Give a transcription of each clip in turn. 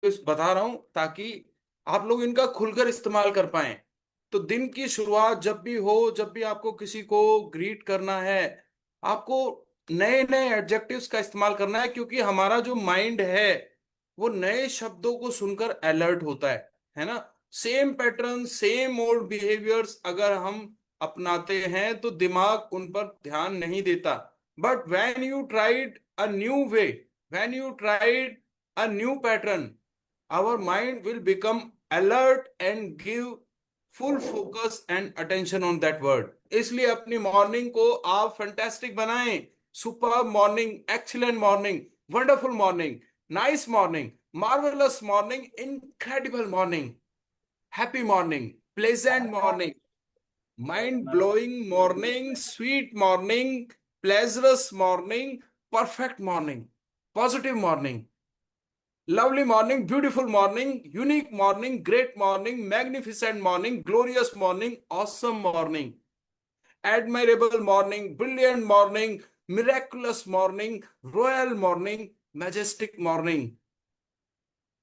बता रहा हूं ताकि आप लोग इनका खुलकर इस्तेमाल कर पाएं। तो दिन की शुरुआत जब भी हो, जब भी आपको किसी को ग्रीट करना है, आपको नए नए एडजेक्टिव्स का इस्तेमाल करना है, क्योंकि हमारा जो माइंड है वो नए शब्दों को सुनकर अलर्ट होता है ना। Same pattern, same old behaviours अगर हम अपनाते हैं तो दिमाग उन पर ध्यान नहीं देता। But when you tried a new way, when you tried a new pattern, our mind will become alert and give full focus and attention on that word। इसलिए अपनी मॉर्निंग को आप फैंटास्टिक बनाएं। Super morning, excellent morning, wonderful morning, nice morning, marvellous morning, incredible morning, happy morning, pleasant morning, mind blowing morning, sweet morning, pleasurous morning, perfect morning, positive morning, lovely morning, beautiful morning, unique morning, great morning, magnificent morning, glorious morning, awesome morning, admirable morning, brilliant morning, miraculous morning, royal morning, majestic morning,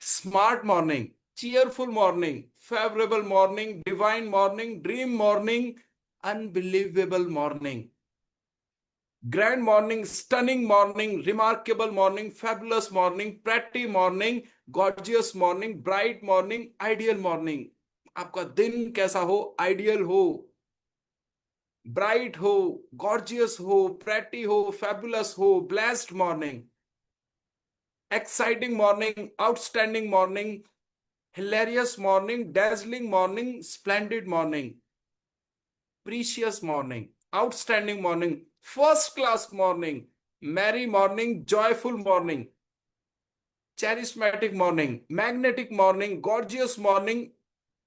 smart morning, cheerful morning, favorable morning, divine morning, dream morning, unbelievable morning, grand morning, stunning morning, remarkable morning, fabulous morning, pretty morning, gorgeous morning, bright morning, ideal morning। आपका दिन कैसा हो? Ideal हो, bright हो, gorgeous हो, pretty हो, fabulous हो, blessed morning, exciting morning, outstanding morning, hilarious morning, dazzling morning, splendid morning, precious morning, outstanding morning, first class morning, merry morning, joyful morning, charismatic morning, magnetic morning, gorgeous morning,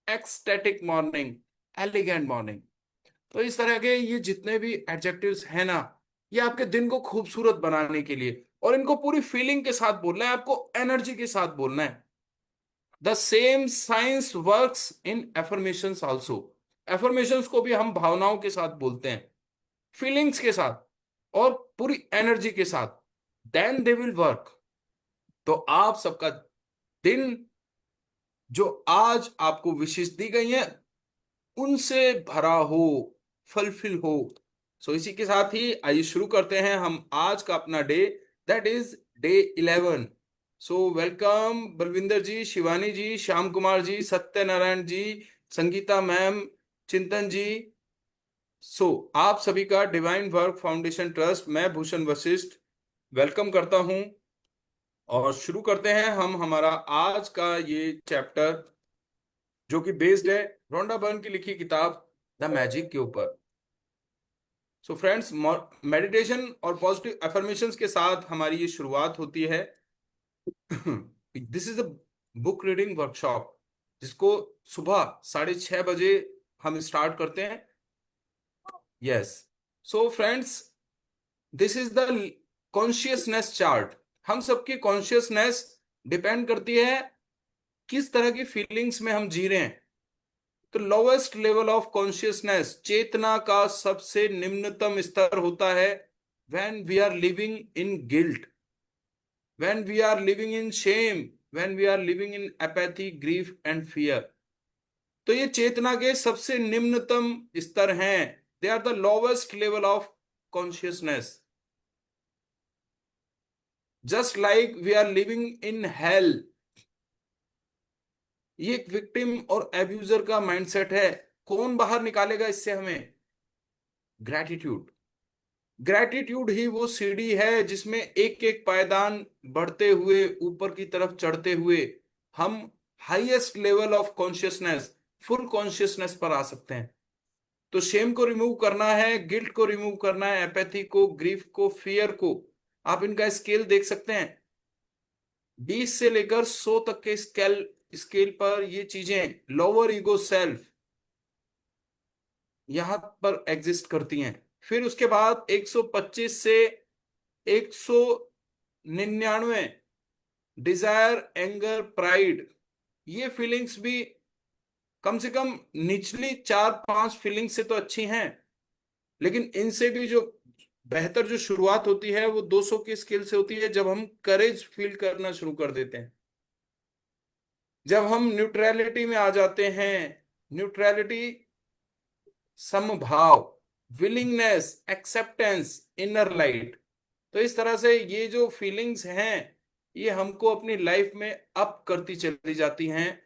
ecstatic morning, elegant morning। तो इस तरह के ये जितने भी adjectives हैं ना, ये आपके दिन को खूबसूरत बनाने के लिए, और इनको पूरी फीलिंग के साथ बोलना है, आपको एनर्जी के साथ बोलना है। The same science works in affirmations also. Affirmations को भी हम भावनाओं के साथ बोलते हैं, फीलिंग्स के साथ और पूरी एनर्जी के साथ। Then they will work. तो आप सबका दिन, जो आज आपको विशेष दी गई है, उनसे भरा हो, फलफिल हो। सो इसी के साथ ही आइए शुरू करते हैं हम आज का अपना day, that is day 11। So welcome Balwinder ji, Shivani ji, Shyam Kumar ji, Satyanarayan ji, Sangeeta ma'am, Chintan ji. आप सभी का डिवाइन वर्क फाउंडेशन ट्रस्ट, मैं भूषण वशिष्ठ वेलकम करता हूं। और शुरू करते हैं हम हमारा आज का ये चैप्टर, जो कि बेस्ड है रोंडा बर्न की लिखी किताब द मैजिक के ऊपर। सो फ्रेंड्स, मेडिटेशन और पॉजिटिव अफर्मेशंस के साथ हमारी ये शुरुआत होती है। This is a book reading workshop, जिसको सुबह 6:30 बजे हम स्टार्ट करते हैं। Yes. So friends, this is the consciousness chart. हम सबकी कॉन्शियसनेस डिपेंड करती है किस तरह की फीलिंग्स में हम जी रहे हैं। तो लोवेस्ट लेवल ऑफ कॉन्शियसनेस, चेतना का सबसे निम्नतम स्तर होता है when we are living in guilt, when we are living in shame, when we are living in apathy, grief and fear. तो ये चेतना के सबसे निम्नतम स्तर हैं। They are the lowest level of consciousness. Just like we are living in hell. ये एक विक्टिम और एब्यूजर का माइंडसेट है। कौन बाहर निकालेगा इससे हमें? ग्रैटिट्यूड। ग्रैटिट्यूड ही वो सीढ़ी है जिसमें एक एक पायदान बढ़ते हुए, ऊपर की तरफ चढ़ते हुए, हम highest level of consciousness, full consciousness पर आ सकते हैं। तो शेम को रिमूव करना है, गिल्ट को रिमूव करना है, एपैथी को, ग्रीफ को, फियर को। आप इनका स्केल देख सकते हैं। 20 से लेकर 100 तक के स्केल स्केल पर ये चीजें, लोअर ईगो सेल्फ, यहां पर एग्जिस्ट करती हैं। फिर उसके बाद 125 से 199, डिजायर, एंगर, प्राइड, ये फीलिंग्स भी कम से कम निचली 4-5 फीलिंग्स से तो अच्छी हैं, लेकिन इनसे भी जो बेहतर जो शुरुआत होती है वो 200 की स्केल से होती है, जब हम करेज फील करना शुरू कर देते हैं। जब हम न्यूट्रलिटी में आ जाते हैं, न्यूट्रलिटी, समभाव, विलिंगनेस, एक्सेप्टेंस, इनर लाइट, तो इस तरह से ये जो फीलिंग्स हैं ये हमको अपनी लाइफ में अप करती चली जाती हैं,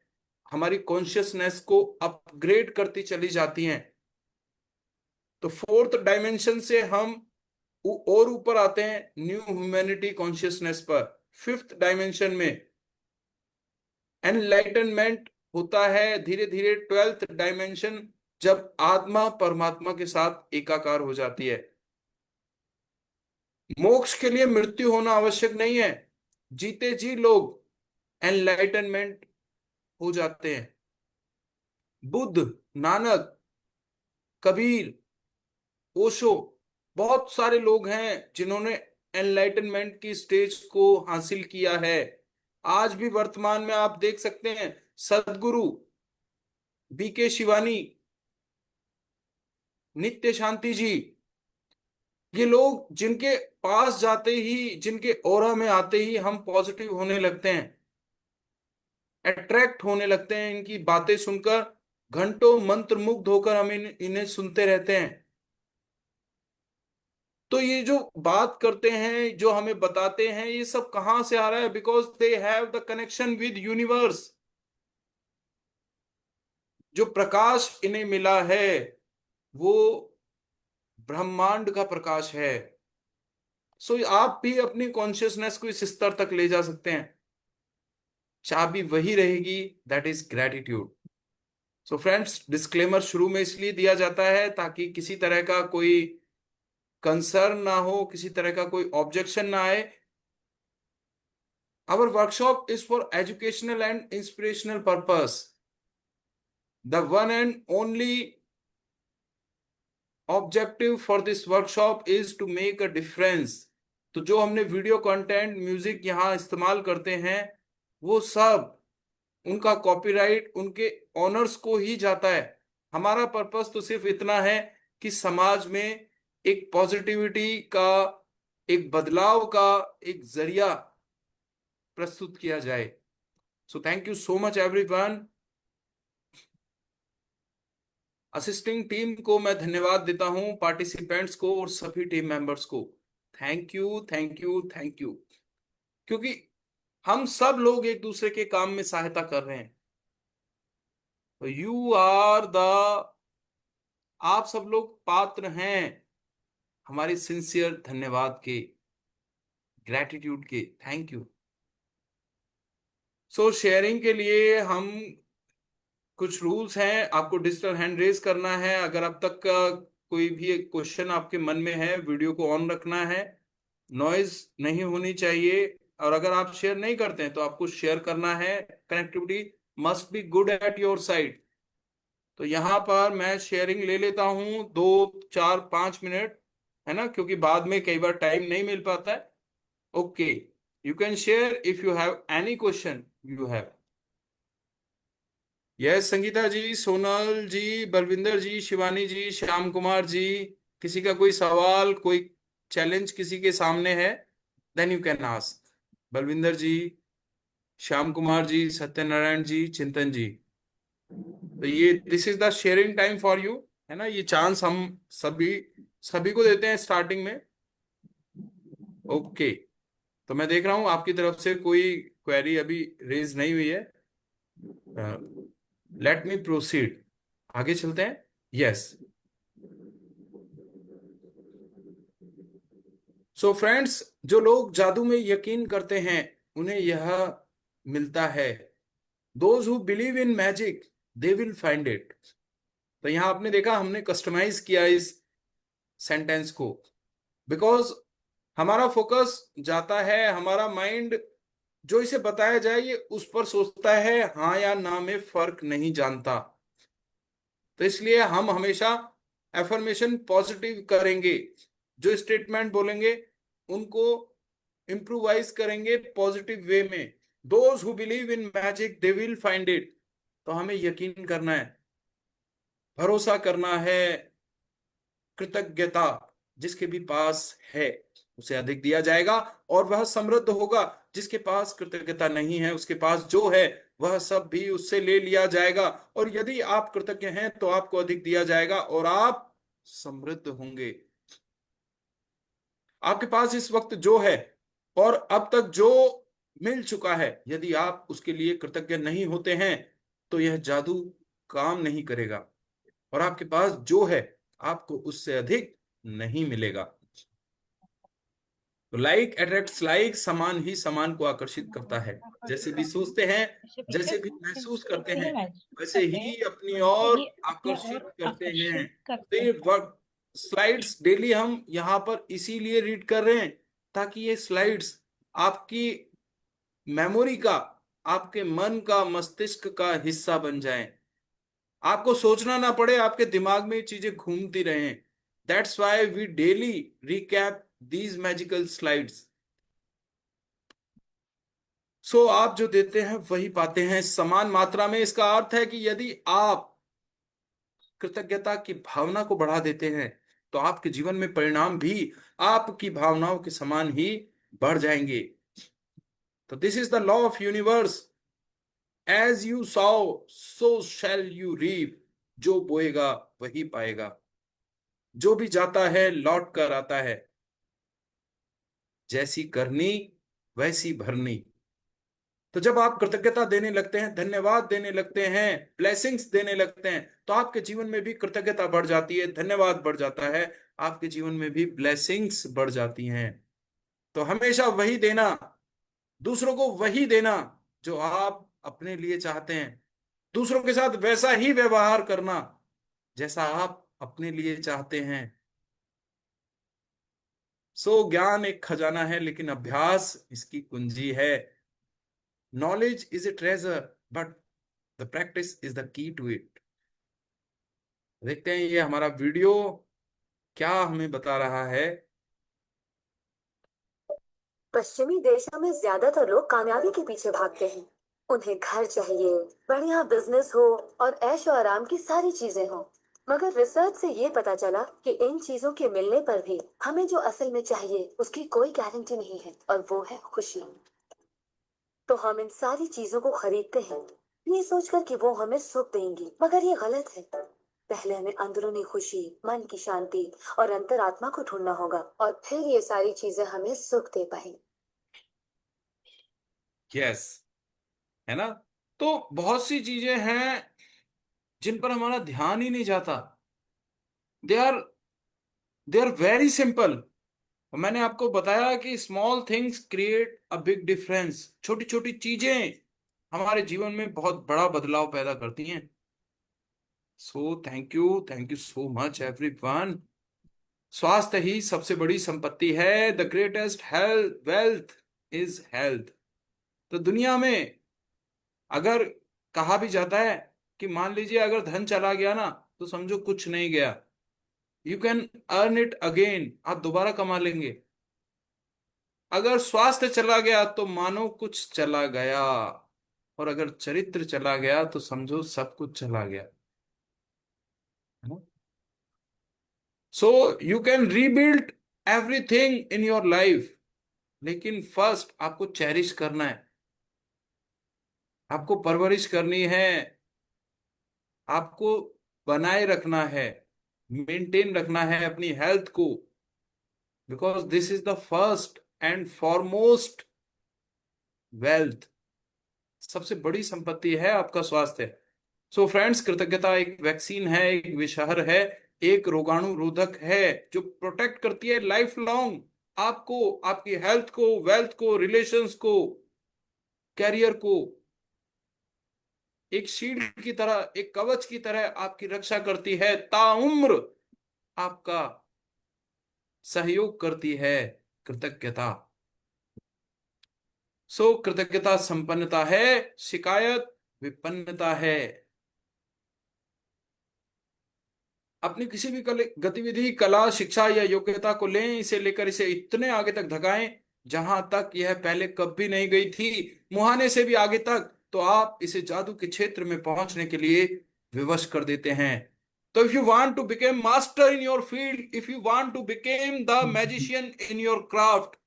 हमारी कॉन्शियसनेस को अपग्रेड करती चली जाती हैं। तो फोर्थ डायमेंशन से हम और ऊपर आते हैं न्यू ह्यूमैनिटी कॉन्शियसनेस पर। फिफ्थ डायमेंशन में एनलाइटनमेंट होता है धीरे धीरे। ट्वेल्थ डायमेंशन, जब आत्मा परमात्मा के साथ एकाकार हो जाती है। मोक्ष के लिए मृत्यु होना आवश्यक नहीं है, जीते जी लोग एनलाइटनमेंट हो जाते हैं। बुद्ध, नानक, कबीर, ओशो, बहुत सारे लोग हैं जिन्होंने एनलाइटनमेंट की स्टेज को हासिल किया है। आज भी वर्तमान में आप देख सकते हैं सदगुरु बीके शिवानी, नित्य शांति जी, ये लोग जिनके पास जाते ही, जिनके ऑरा में आते ही हम पॉजिटिव होने लगते हैं, अट्रैक्ट होने लगते हैं। इनकी बातें सुनकर घंटों मंत्र मुग्ध होकर हम इन्हें सुनते रहते हैं। तो ये जो बात करते हैं, जो हमें बताते हैं, ये सब कहां से आ रहा है? Because they have the connection with universe. जो प्रकाश इन्हें मिला है वो ब्रह्मांड का प्रकाश है। सो आप भी अपनी कॉन्शियसनेस को इस स्तर तक ले जा सकते हैं। चाबी वही रहेगी, that is gratitude. So friends, disclaimer शुरू में इसलिए दिया जाता है ताकि किसी तरह का कोई कंसर्न ना हो, किसी तरह का कोई ऑब्जेक्शन ना आए। Our workshop is for educational and inspirational purpose. The one and only objective for this workshop is to make a difference. तो जो हमने वीडियो कंटेंट, म्यूजिक यहाँ इस्तेमाल करते हैं, वो सब उनका कॉपीराइट उनके ऑनर्स को ही जाता है। हमारा पर्पस तो सिर्फ इतना है कि समाज में एक पॉजिटिविटी का, एक बदलाव का एक जरिया प्रस्तुत किया जाए। सो thank you so much everyone. Assisting team को मैं धन्यवाद देता हूं, पार्टिसिपेंट्स को और सभी टीम मेंबर्स को। Thank you, thank you, thank you. क्योंकि हम सब लोग एक दूसरे के काम में सहायता कर रहे हैं। तो यू आर द, आप सब लोग पात्र हैं हमारी सिंसियर धन्यवाद के, ग्रेटिट्यूड के। Thank you. सो शेयरिंग के लिए हम कुछ रूल्स हैं। आपको डिजिटल हैंड रेज करना है। अगर अब तक का कोई भी क्वेश्चन आपके मन में है, वीडियो को ऑन रखना है, नॉइज नहीं होनी चाहिए। और अगर आप शेयर नहीं करते हैं तो आपको शेयर करना है। Connectivity must be good at your side. तो यहां पर मैं शेयरिंग ले लेता हूं 2 4 5 मिनट, है ना, क्योंकि बाद में कई बार टाइम नहीं मिल पाता है। Okay, you can share if you have any question you have. Yes, Sangeeta ji, Sonal ji, Balwinder ji, Shivani ji, Shyam Kumar ji, किसी का कोई सवाल, कोई चैलेंज किसी के सामने है, then you can ask. Balwinder ji, Shyam Kumar ji, Satyanarayan ji, Chintan ji. तो ये this is the sharing time for you, है ना। ये चांस हम सभी सभी को देते हैं स्टार्टिंग में। ओके, तो मैं देख रहा हूं आपकी तरफ से कोई क्वेरी अभी रेज नहीं हुई है। लेट मी प्रोसीड, आगे चलते हैं। यस, सो फ्रेंड्स, जो लोग जादू में यकीन करते हैं उन्हें यह मिलता है। Those who believe in magic they will find it. तो यहां आपने देखा हमने कस्टमाइज किया इस सेंटेंस को, बिकॉज हमारा फोकस जाता है, हमारा माइंड जो इसे बताया जाए ये उस पर सोचता है, हाँ या ना में फर्क नहीं जानता। तो इसलिए हम हमेशा एफर्मेशन पॉजिटिव करेंगे। जो स्टेटमेंट बोलेंगे उनको इम्प्रोवाइज करेंगे पॉजिटिव वे में। Those who believe in magic they will find it. तो हमें यकीन करना है, भरोसा करना है, कृतज्ञता, जिसके भी पास है उसे अधिक दिया जाएगा और वह समृद्ध होगा। जिसके पास कृतज्ञता नहीं है, उसके पास जो है वह सब भी उससे ले लिया जाएगा, और यदि आप कृतज्ञ हैं तो आपको अधिक दिया जाएगा और आप समृद्ध होंगे। आपके पास इस वक्त जो है और अब तक जो मिल चुका है, यदि आप उसके लिए कृतज्ञ नहीं होते हैं तो यह जादू काम नहीं करेगा, और आपके पास जो है आपको उससे अधिक नहीं मिलेगा। तो लाइक अट्रैक्ट्स लाइक, समान ही समान को आकर्षित करता है। जैसे भी सोचते हैं, जैसे भी महसूस करते हैं, वैसे ही अपनी ओर आकर्षित करते हैं। तो ये वर्क स्लाइड्स डेली हम यहाँ पर इसीलिए रीड कर रहे हैं ताकि ये स्लाइड्स आपकी मेमोरी का, आपके मन का, मस्तिष्क का हिस्सा बन जाएं। आपको सोचना ना पड़े, आपके दिमाग में ये चीजें घूमती रहें। That's why we daily recap these magical slides. So आप जो देते हैं वही पाते हैं, समान मात्रा में। इसका अर्थ है कि यदि आप कृतज्ञता की भावना को बढ़ा देते हैं तो आपके जीवन में परिणाम भी आपकी भावनाओं के समान ही बढ़ जाएंगे। तो this is the law of universe, as you sow so shall you reap. जो बोएगा वही पाएगा, जो भी जाता है लौट कर आता है। जैसी करनी वैसी भरनी। तो जब आप कृतज्ञता देने लगते हैं, धन्यवाद देने लगते हैं, ब्लेसिंग्स देने लगते हैं, तो आपके जीवन में भी कृतज्ञता बढ़ जाती है, धन्यवाद बढ़ जाता है, आपके जीवन में भी ब्लेसिंग्स बढ़ जाती हैं। तो हमेशा वही देना, दूसरों को वही देना जो आप अपने लिए चाहते हैं, दूसरों के साथ वैसा ही व्यवहार करना जैसा आप अपने लिए चाहते हैं। सो ज्ञान एक खजाना है लेकिन अभ्यास इसकी कुंजी है। Knowledge is a treasure but the practice is the key to it. देखते हैं ये हमारा वीडियो क्या हमें बता रहा है। पश्चिमी देशों में ज्यादातर लोग कामयाबी के पीछे भागते हैं। उन्हें घर चाहिए, बढ़िया बिजनेस हो और ऐशो आराम की सारी चीजें हो। मगर रिसर्च से ये पता चला कि इन चीजों के मिलने पर भी हमें जो असल में चाहिए उसकी कोई गारंटी नहीं है, और वो है खुशी। तो हम इन सारी चीजों को खरीदते हैं ये सोचकर कि वो हमें सुख देंगी, मगर ये गलत है। पहले हमें अंदरूनी खुशी, मन की शांति और अंतरात्मा को ढूंढना होगा, और फिर ये सारी चीजें हमें सुख दे पाएंगी। यस, है ना। तो बहुत सी चीजें हैं जिन पर हमारा ध्यान ही नहीं जाता। They are they are very simple. मैंने आपको बताया कि small things create a big difference. छोटी छोटी चीजें हमारे जीवन में बहुत बड़ा बदलाव पैदा करती हैं। सो thank you so much everyone. स्वास्थ्य ही सबसे बड़ी संपत्ति है। The greatest health wealth is health. तो दुनिया में अगर कहा भी जाता है कि मान लीजिए अगर धन चला गया ना तो समझो कुछ नहीं गया। You can earn it again, आप दोबारा कमा लेंगे। अगर स्वास्थ्य चला गया तो मानो कुछ चला गया, और अगर चरित्र चला गया तो समझो सब कुछ चला गया। So you can rebuild everything in your life, लेकिन फर्स्ट आपको चेरिश करना है, आपको परवरिश करनी है, आपको बनाए रखना है, मेंटेन रखना है अपनी हेल्थ को। Because this is the first and foremost wealth. सबसे बड़ी संपत्ति है आपका स्वास्थ्य। सो फ्रेंड्स, कृतज्ञता एक वैक्सीन है, एक विषहर है, एक रोगाणु रोधक है जो प्रोटेक्ट करती है लाइफ लॉन्ग आपको, आपकी हेल्थ को, वेल्थ को, रिलेशंस को, कैरियर को। एक शील्ड की तरह, एक कवच की तरह आपकी रक्षा करती है, ताउम्र आपका सहयोग करती है कृतज्ञता। सो कृतज्ञता संपन्नता है, शिकायत विपन्नता है। अपनी किसी भी गतिविधि, कला, शिक्षा या योग्यता को लें, इसे लेकर इसे इतने आगे तक धकाएं जहां तक यह पहले कभी नहीं गई थी, मुहाने से भी आगे तक। तो आप इसे जादू के क्षेत्र में पहुंचने के लिए विवश कर देते हैं। तो if you want to become master in your field, if you want to become the magician in your craft,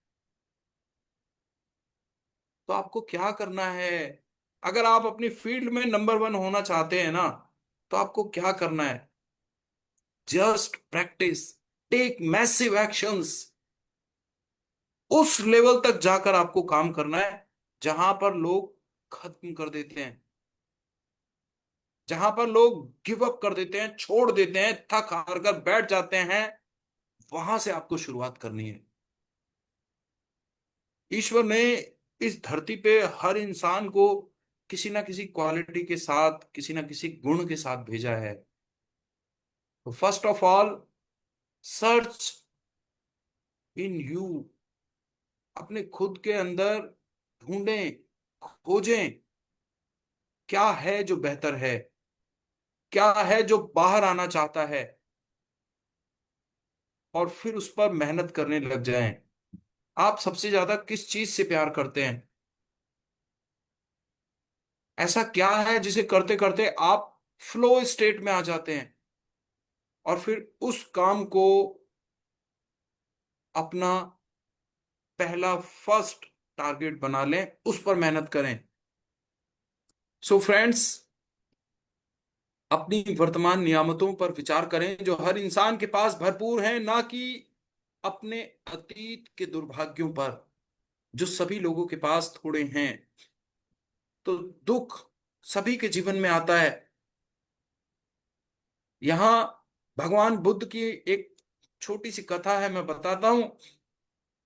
तो आपको क्या करना है? अगर आप अपनी फील्ड में नंबर वन होना चाहते हैं ना, तो आपको क्या करना है? Just practice, take massive actions. उस लेवल तक जाकर आपको काम करना है जहां पर लोग खत्म कर देते हैं, जहां पर लोग गिव अप कर देते हैं, छोड़ देते हैं, थक हार कर बैठ जाते हैं। वहां से आपको शुरुआत करनी है। ईश्वर ने इस धरती पे हर इंसान को किसी ना किसी क्वालिटी के साथ, किसी ना किसी गुण के साथ भेजा है। तो first of all, search in you. अपने खुद के अंदर ढूंढें, खोजें, क्या है जो बेहतर है, क्या है जो बाहर आना चाहता है, और फिर उस पर मेहनत करने लग जाएं। आप सबसे ज्यादा किस चीज से प्यार करते हैं? ऐसा क्या है जिसे करते करते आप फ्लो स्टेट में आ जाते हैं, और फिर उस काम को अपना पहला फर्स्ट टारगेट बना लें, उस पर मेहनत करें। सो फ्रेंड्स, अपनी वर्तमान नियामतों पर विचार करें जो हर इंसान के पास भरपूर हैं, ना कि अपने अतीत के दुर्भाग्यों पर जो सभी लोगों के पास थोड़े हैं। तो दुख सभी के जीवन में आता है। यहाँ भगवान बुद्ध की एक छोटी सी कथा है, मैं बताता हूं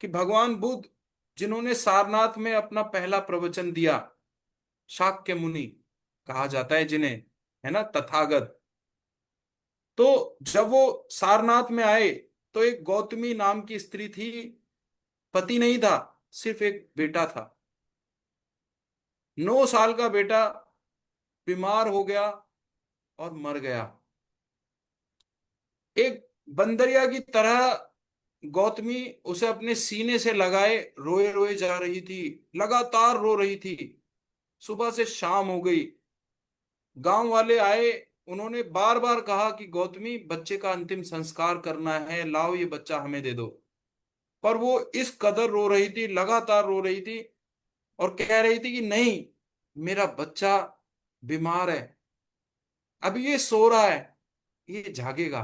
कि भगवान बुद्ध, जिन्होंने सारनाथ में अपना पहला प्रवचन दिया, शाक्य मुनि कहा जाता है जिन्हें, है ना, तथागत। तो जब वो सारनाथ में आए, तो एक गौतमी नाम की स्त्री थी। पति नहीं था, सिर्फ एक बेटा था। 9 साल का बेटा बीमार हो गया और मर गया। एक बंदरिया की तरह गौतमी उसे अपने सीने से लगाए रोए रोए जा रही थी, लगातार रो रही थी। सुबह से शाम हो गई, गांव वाले आए, उन्होंने बार बार कहा कि गौतमी, बच्चे का अंतिम संस्कार करना है, लाओ ये बच्चा हमें दे दो। पर वो इस कदर रो रही थी, लगातार रो रही थी, और कह रही थी कि नहीं, मेरा बच्चा बीमार है, अभी ये सो रहा है, ये जागेगा,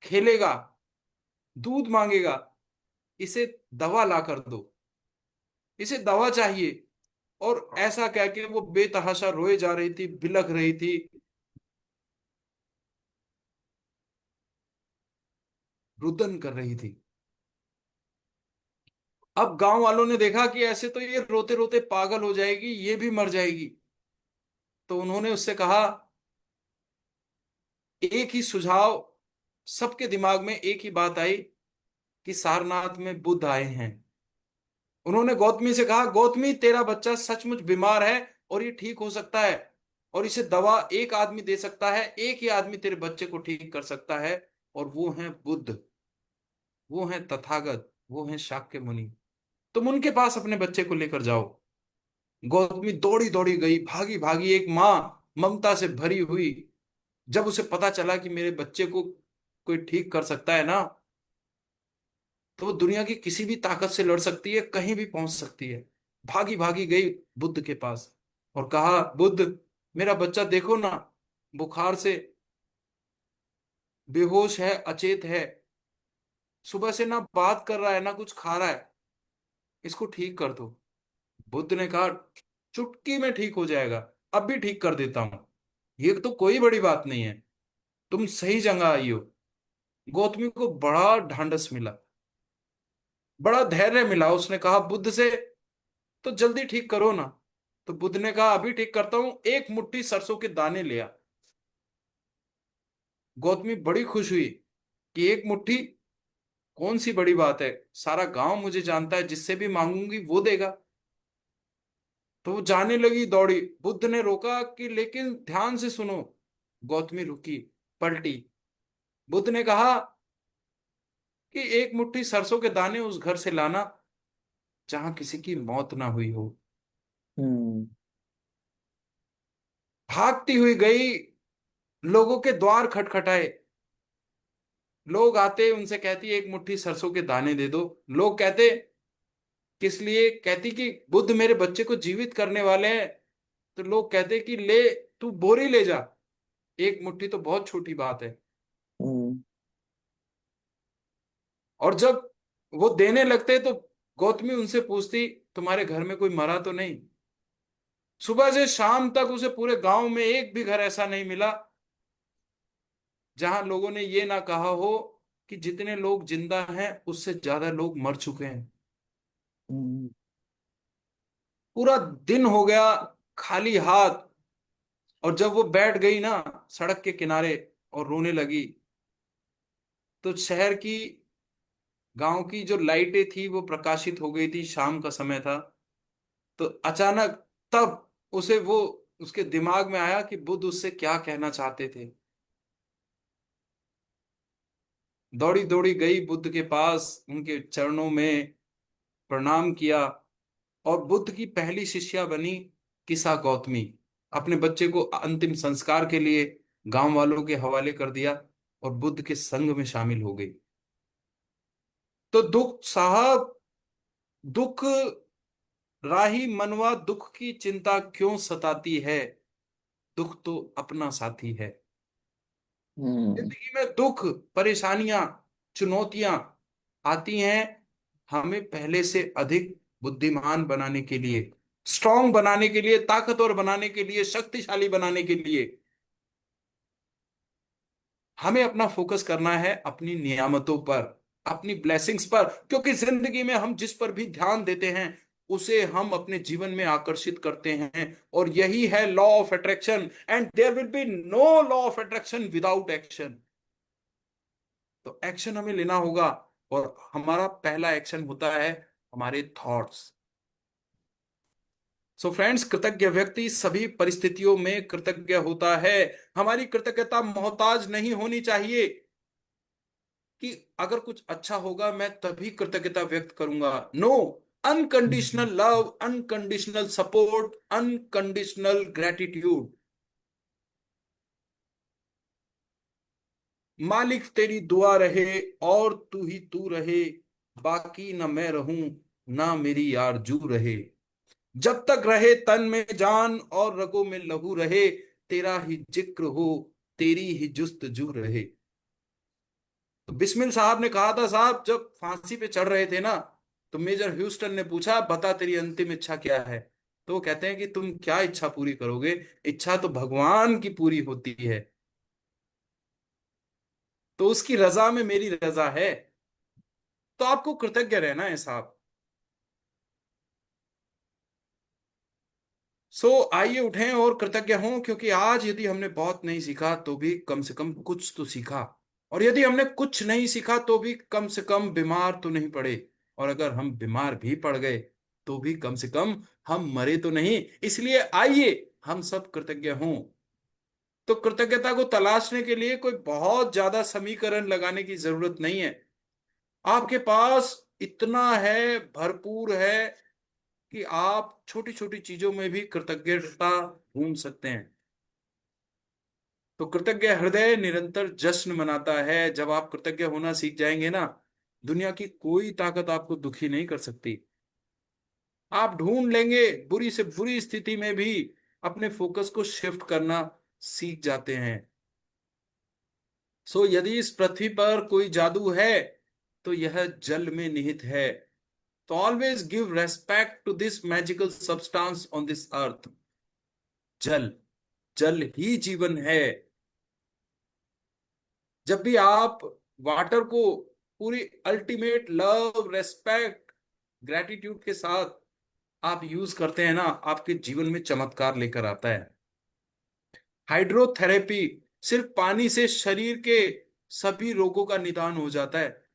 खेलेगा, दूध मांगेगा, इसे दवा ला कर दो, इसे दवा चाहिए। और ऐसा कह के वो बेतहाशा रोए जा रही थी, बिलख रही थी, रुदन कर रही थी। अब गांव वालों ने देखा कि ऐसे तो ये रोते रोते पागल हो जाएगी, ये भी मर जाएगी। तो उन्होंने उससे कहा, एक ही सुझाव, सबके दिमाग में एक ही बात आई कि सारनाथ में बुद्ध आए हैं। उन्होंने गौतमी से कहा, गौतमी, तेरा बच्चा सचमुच बीमार है, और ये ठीक हो सकता है, और इसे दवा एक आदमी दे सकता है, एक ही आदमी तेरे बच्चे को ठीक कर सकता है, और वो है बुद्ध, वो है तथागत, वो है शाक्य मुनि। तुम उनके पास अपने बच्चे को लेकर जाओ। गौतमी दौड़ी दौड़ी गई, भागी भागी, एक माँ ममता से भरी हुई, जब उसे पता चला कि मेरे बच्चे को कोई ठीक कर सकता है ना, तो वो दुनिया की किसी भी ताकत से लड़ सकती है, कहीं भी पहुंच सकती है। भागी भागी गई बुद्ध के पास और कहा, बुद्ध, मेरा बच्चा देखो ना, बुखार से बेहोश है, अचेत है, सुबह से ना बात कर रहा है, ना कुछ खा रहा है, इसको ठीक कर दो। बुद्ध ने कहा, चुटकी में ठीक हो जाएगा, अब भी ठीक कर देता हूं, ये तो कोई बड़ी बात नहीं है, तुम सही जगह आई हो। गौतमी को बड़ा ढांढस मिला, बड़ा धैर्य मिला। उसने कहा बुद्ध से, तो जल्दी ठीक करो ना। तो बुद्ध ने कहा, अभी ठीक करता हूं, एक मुट्ठी सरसों के दाने ले आ। गौतमी बड़ी खुश हुई कि एक मुट्ठी, कौन सी बड़ी बात है, सारा गांव मुझे जानता है, जिससे भी मांगूंगी वो देगा। तो वो जाने लगी दौड़ी। बुद्ध ने रोका कि लेकिन ध्यान से सुनो। गौतमी रुकी, पलटी। बुद्ध ने कहा कि एक मुट्ठी सरसों के दाने उस घर से लाना जहां किसी की मौत ना हुई हो। हम्म। भागती हुई गई, लोगों के द्वार खटखटाए, लोग आते, उनसे कहती एक मुट्ठी सरसों के दाने दे दो। लोग कहते किस लिए कहती कि बुद्ध मेरे बच्चे को जीवित करने वाले हैं। तो लोग कहते कि ले, तू बोरी ले जा, एक मुट्ठी तो बहुत छोटी बात है। हम्म, और जब वो देने लगते तो गौतमी उनसे पूछती, तुम्हारे घर में कोई मरा तो नहीं? सुबह से शाम तक उसे पूरे गांव में एक भी घर ऐसा नहीं मिला जहां लोगों ने ये ना कहा हो कि जितने लोग जिंदा हैं उससे ज्यादा लोग मर चुके हैं। हम्म, पूरा दिन हो गया खाली हाथ। और जब वो बैठ गई ना सड़क के किनारे और रोने लगी, तो शहर की, गांव की जो लाइटें थी वो प्रकाशित हो गई थी, शाम का समय था। तो अचानक तब उसे वो, उसके दिमाग में आया कि बुद्ध उससे क्या कहना चाहते थे। दौड़ी दौड़ी गई बुद्ध के पास, उनके चरणों में प्रणाम किया, और बुद्ध की पहली शिष्या बनी किसा गौतमी। अपने बच्चे को अंतिम संस्कार के लिए गांव वालों के हवाले कर दिया और बुद्ध के संग में शामिल हो गई। तो दुख साहब, दुख राही मनवा, दुख की चिंता क्यों सताती है, दुख तो अपना साथी है। हम्म, जिंदगी में दुख, परेशानियां, चुनौतियां आती हैं हमें पहले से अधिक बुद्धिमान बनाने के लिए, स्ट्रांग बनाने के लिए, ताकतवर बनाने के लिए, शक्तिशाली बनाने के लिए। हमें अपना फोकस करना है अपनी नियामतों पर, अपनी ब्लेसिंग्स पर, क्योंकि जिंदगी में हम जिस पर भी ध्यान देते हैं उसे हम अपने जीवन में आकर्षित करते हैं। और यही है law of attraction, and there will be no law of attraction without action. तो एक्शन हमें लेना होगा, और हमारा पहला एक्शन होता है हमारे थॉट्स। सो फ्रेंड्स, कृतज्ञ व्यक्ति सभी परिस्थितियों में कृतज्ञ होता है। हमारी कृतज्ञता मोहताज नहीं होनी चाहिए कि अगर कुछ अच्छा होगा मैं तभी कृतज्ञता व्यक्त करूंगा। No, hmm, unconditional love, unconditional support, unconditional gratitude. मालिक तेरी दुआ रहे और तू ही तू रहे, बाकी न मैं रहूं ना मेरी आरज़ू रहे। जब तक रहे तन में जान और रगों में लहू रहे, तेरा ही जिक्र हो, तेरी ही जुस्तजू रहे। तो बिस्मिल साहब ने कहा था, साहब जब फांसी पे चढ़ रहे थे ना, तो मेजर ह्यूस्टन ने पूछा, बता तेरी अंतिम इच्छा क्या है? तो वो कहते हैं कि तुम क्या इच्छा पूरी करोगे, इच्छा तो भगवान की पूरी होती है, तो उसकी रजा में मेरी रजा है। तो आपको कृतज्ञ रहना है साहब। सो आइए उठें और कृतज्ञ हों, क्योंकि आज यदि हमने बहुत नहीं सीखा तो भी कम से कम कुछ तो सीखा। और यदि हमने कुछ नहीं सीखा तो भी कम से कम बीमार तो नहीं पड़े। और अगर हम बीमार भी पड़ गए तो भी कम से कम हम मरे तो नहीं। इसलिए आइए हम सब कृतज्ञ हों। तो कृतज्ञता को तलाशने के लिए कोई बहुत ज्यादा समीकरण लगाने की जरूरत नहीं है। आपके पास इतना है, भरपूर है, कि आप छोटी छोटी चीजों में भी कृतज्ञता ढूंढ सकते हैं। तो कृतज्ञ हृदय निरंतर जश्न मनाता है। जब आप कृतज्ञ होना सीख जाएंगे ना, दुनिया की कोई ताकत आपको दुखी नहीं कर सकती। आप ढूंढ लेंगे, बुरी से बुरी स्थिति में भी अपने फोकस को शिफ्ट करना सीख जाते हैं। सो यदि इस पृथ्वी पर कोई जादू है तो यह जल में निहित है। तो always give respect to this magical substance on this earth. जल, जल ही जीवन है। जब भी आप वाटर को पूरी अल्टीमेट लव, रेस्पेक्ट, ग्रेटिट्यूड के साथ आप यूज करते हैं ना, आपके जीवन में चमत्कार लेकर आता है। हाइड्रोथेरेपी, सिर्फ पानी से शरीर के सभी रोगों का निदान हो जाता है।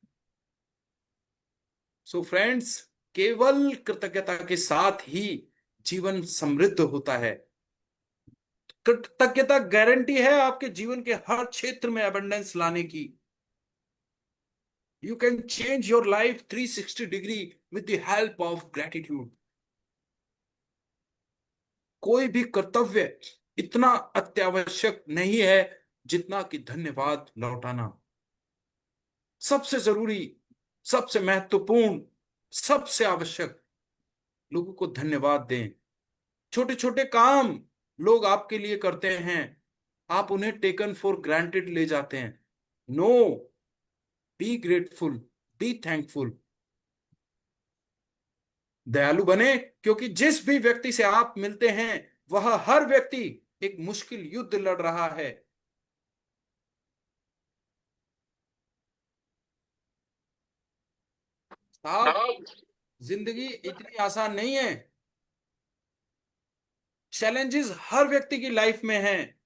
सो फ्रेंड्स, केवल कृतज्ञता के साथ ही जीवन समृद्ध होता है। कृतज्ञता गारंटी है आपके जीवन के हर क्षेत्र में अबंडेंस लाने की। You can change your life 360 degree with the help of gratitude. कोई भी कर्तव्य इतना अत्यावश्यक नहीं है जितना कि धन्यवाद लौटाना। सबसे जरूरी, सबसे महत्वपूर्ण, सबसे आवश्यक लोगों को धन्यवाद दें। छोटे छोटे काम लोग आपके लिए करते हैं, आप उन्हें टेकन फॉर ग्रांटेड ले जाते हैं। No, be grateful, be thankful. दयालु बने, क्योंकि जिस भी व्यक्ति से आप मिलते हैं वह हर व्यक्ति एक मुश्किल युद्ध लड़ रहा है। साहब, जिंदगी इतनी आसान नहीं है। चैलेंजेस हर व्यक्ति की लाइफ में हैं,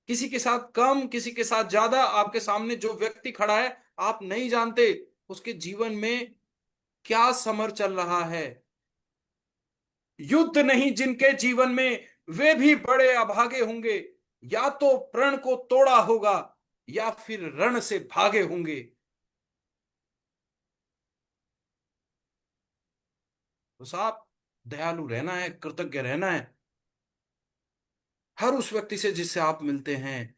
किसी के साथ कम, किसी के साथ ज्यादा। आपके सामने जो व्यक्ति खड़ा है, आप नहीं जानते उसके जीवन में क्या समर चल रहा है। युद्ध नहीं जिनके जीवन में, वे भी बड़े अभागे होंगे। या तो प्रण को तोड़ा होगा, या फिर रण से भागे होंगे। तो साहब, दयालु रहना है, कृतज्ञ रहना है हर उस व्यक्ति से जिससे आप मिलते हैं।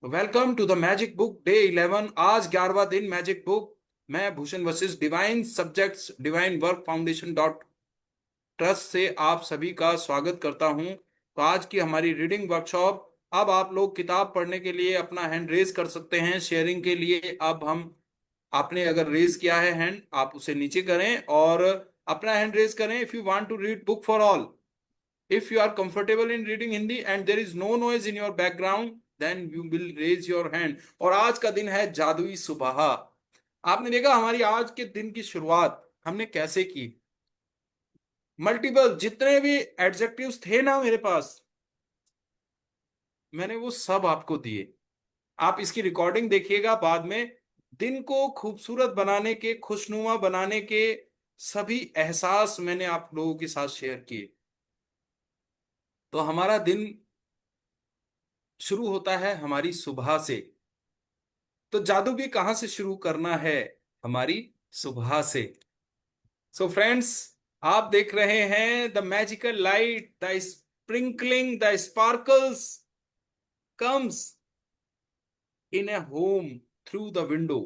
Welcome to the magic book day 11। आज 11वां दिन मैजिक बुक। मैं Bhushan Vashishtha, divine subjects divine work foundation dot trust से आप सभी का स्वागत करता हूं। तो आज की हमारी रीडिंग वर्कशॉप, अब आप लोग किताब पढ़ने के लिए अपना हैंड रेज कर सकते हैं शेयरिंग के लिए। अब हम, आपने अगर रेज किया है हैंड, आप उसे नीचे करें और अपना हैंड रेज करें। If you want to read book for all, if you are comfortable in reading Hindi and there is no noise in your background, then you will raise your hand। और आज का दिन है जादुई सुबह। आपने देखा हमारी आज के दिन की शुरुआत हमने कैसे की। मल्टीपल जितने भी एडजेक्टिव्स थे ना मेरे पास, मैंने वो सब आपको दिए। आप इसकी रिकॉर्डिंग देखिएगा बाद में। दिन को खूबसूरत बनाने के, खुशनुमा बनाने के सभी एहसास मैंने आप लोगों के साथ शेयर किए। तो हमारा दिन शुरू होता है हमारी सुबह से। तो जादू भी कहां से शुरू करना है? हमारी सुबह से। सो फ्रेंड्स, आप देख रहे हैं the magical light, the sprinkling, the sparkles comes in A home through the window.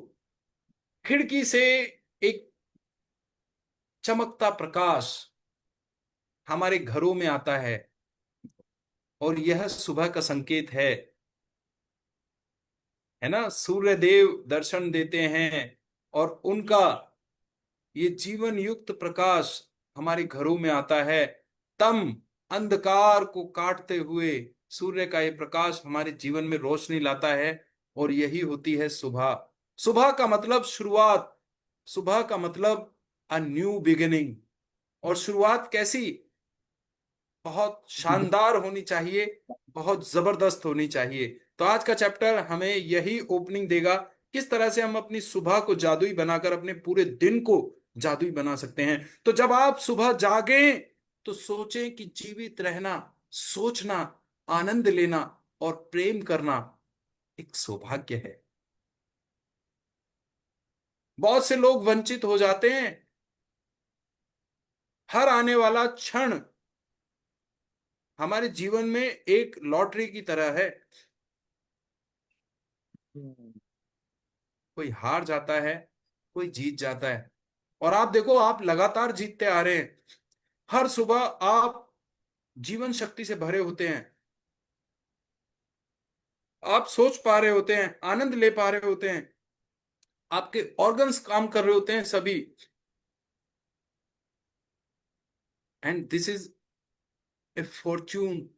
खिड़की से एक चमकता प्रकाश हमारे घरों में आता है, और यह सुबह का संकेत है ना। सूर्य देव दर्शन देते हैं, और उनका ये जीवन युक्त प्रकाश हमारे घरों में आता है। तम अंधकार को काटते हुए सूर्य का ये प्रकाश हमारे जीवन में रोशनी लाता है, और यही होती है सुबह। सुबह का मतलब शुरुआत, सुबह का मतलब अ न्यू बिगिनिंग। और शुरुआत कैसी? बहुत शानदार होनी चाहिए, बहुत जबरदस्त होनी चाहिए। तो आज का चैप्टर हमें यही ओपनिंग देगा, किस तरह से हम अपनी सुबह को जादुई बनाकर अपने पूरे दिन को जादुई बना सकते हैं। तो जब आप सुबह जागें तो सोचें कि जीवित रहना, सोचना, आनंद लेना और प्रेम करना एक सौभाग्य है। बहुत से लोग वंचित हो जाते हैं। हर आने वाला क्षण हमारे जीवन में एक लॉटरी की तरह है। कोई हार जाता है, कोई जीत जाता है। और आप देखो, आप लगातार जीतते आ रहे हैं। हर सुबह आप जीवन शक्ति से भरे होते हैं, आप सोच पा रहे होते हैं, आनंद ले पा रहे होते हैं, आपके ऑर्गन्स काम कर रहे होते हैं सभी। And this is a fortune.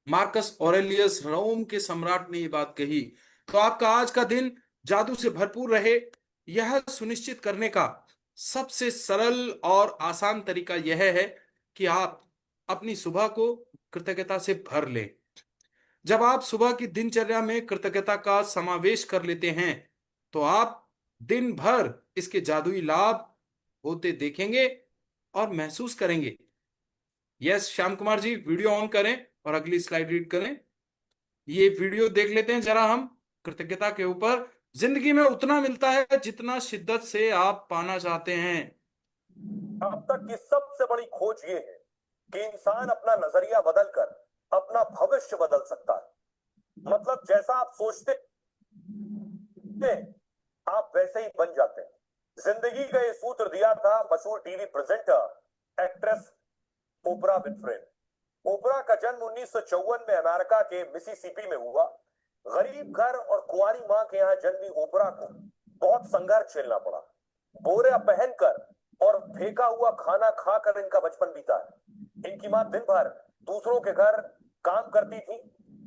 Marcus Aurelius, Rome के सम्राट, ने ये बात कही। तो आपका आज का दिन जादू से भरपूर रहे, यह सुनिश्चित करने का सबसे सरल और आसान तरीका यह है कि आप अपनी सुबह को कृतज्ञता से भर लें। जब आप सुबह की दिनचर्या में कृतज्ञता का समावेश कर लेते हैं, तो आप दिन भर इसके जादुई लाभ होते देखेंगे और महसूस करेंगे। Yes Shyam Kumar ji, video on करें और अगली स्लाइड रीड करें। ये वीडियो देख लेते हैं जरा हम कृतज्ञता के ऊपर। जिंदगी में उतना मिलता है जितना शिद्दत से आप पाना चाहते हैं। अब तक की सबसे बड़ी खोज ये है कि इंसान अपना नजरिया बदलकर अपना भविष्य बदल सकता है। मतलब जैसा आप सोचते हैं, आप वैसे ही बन जाते हैं। जिंदगी का ये सूत्र दिया था मशहूर TV presenter actress Oprah Winfrey. Oprah का जन्म 1954 में अमेरिका के मिसिसिपी में हुआ। गरीब घर और कुंवारी मां के यहाँ जन्मी ओपरा को बहुत संघर्ष झेलना पड़ा। बोरा पहनकर और फेंका हुआ खाना खाकर इनका बचपन बीता है। इनकी मां दिन भर दूसरों के घर काम करती थी।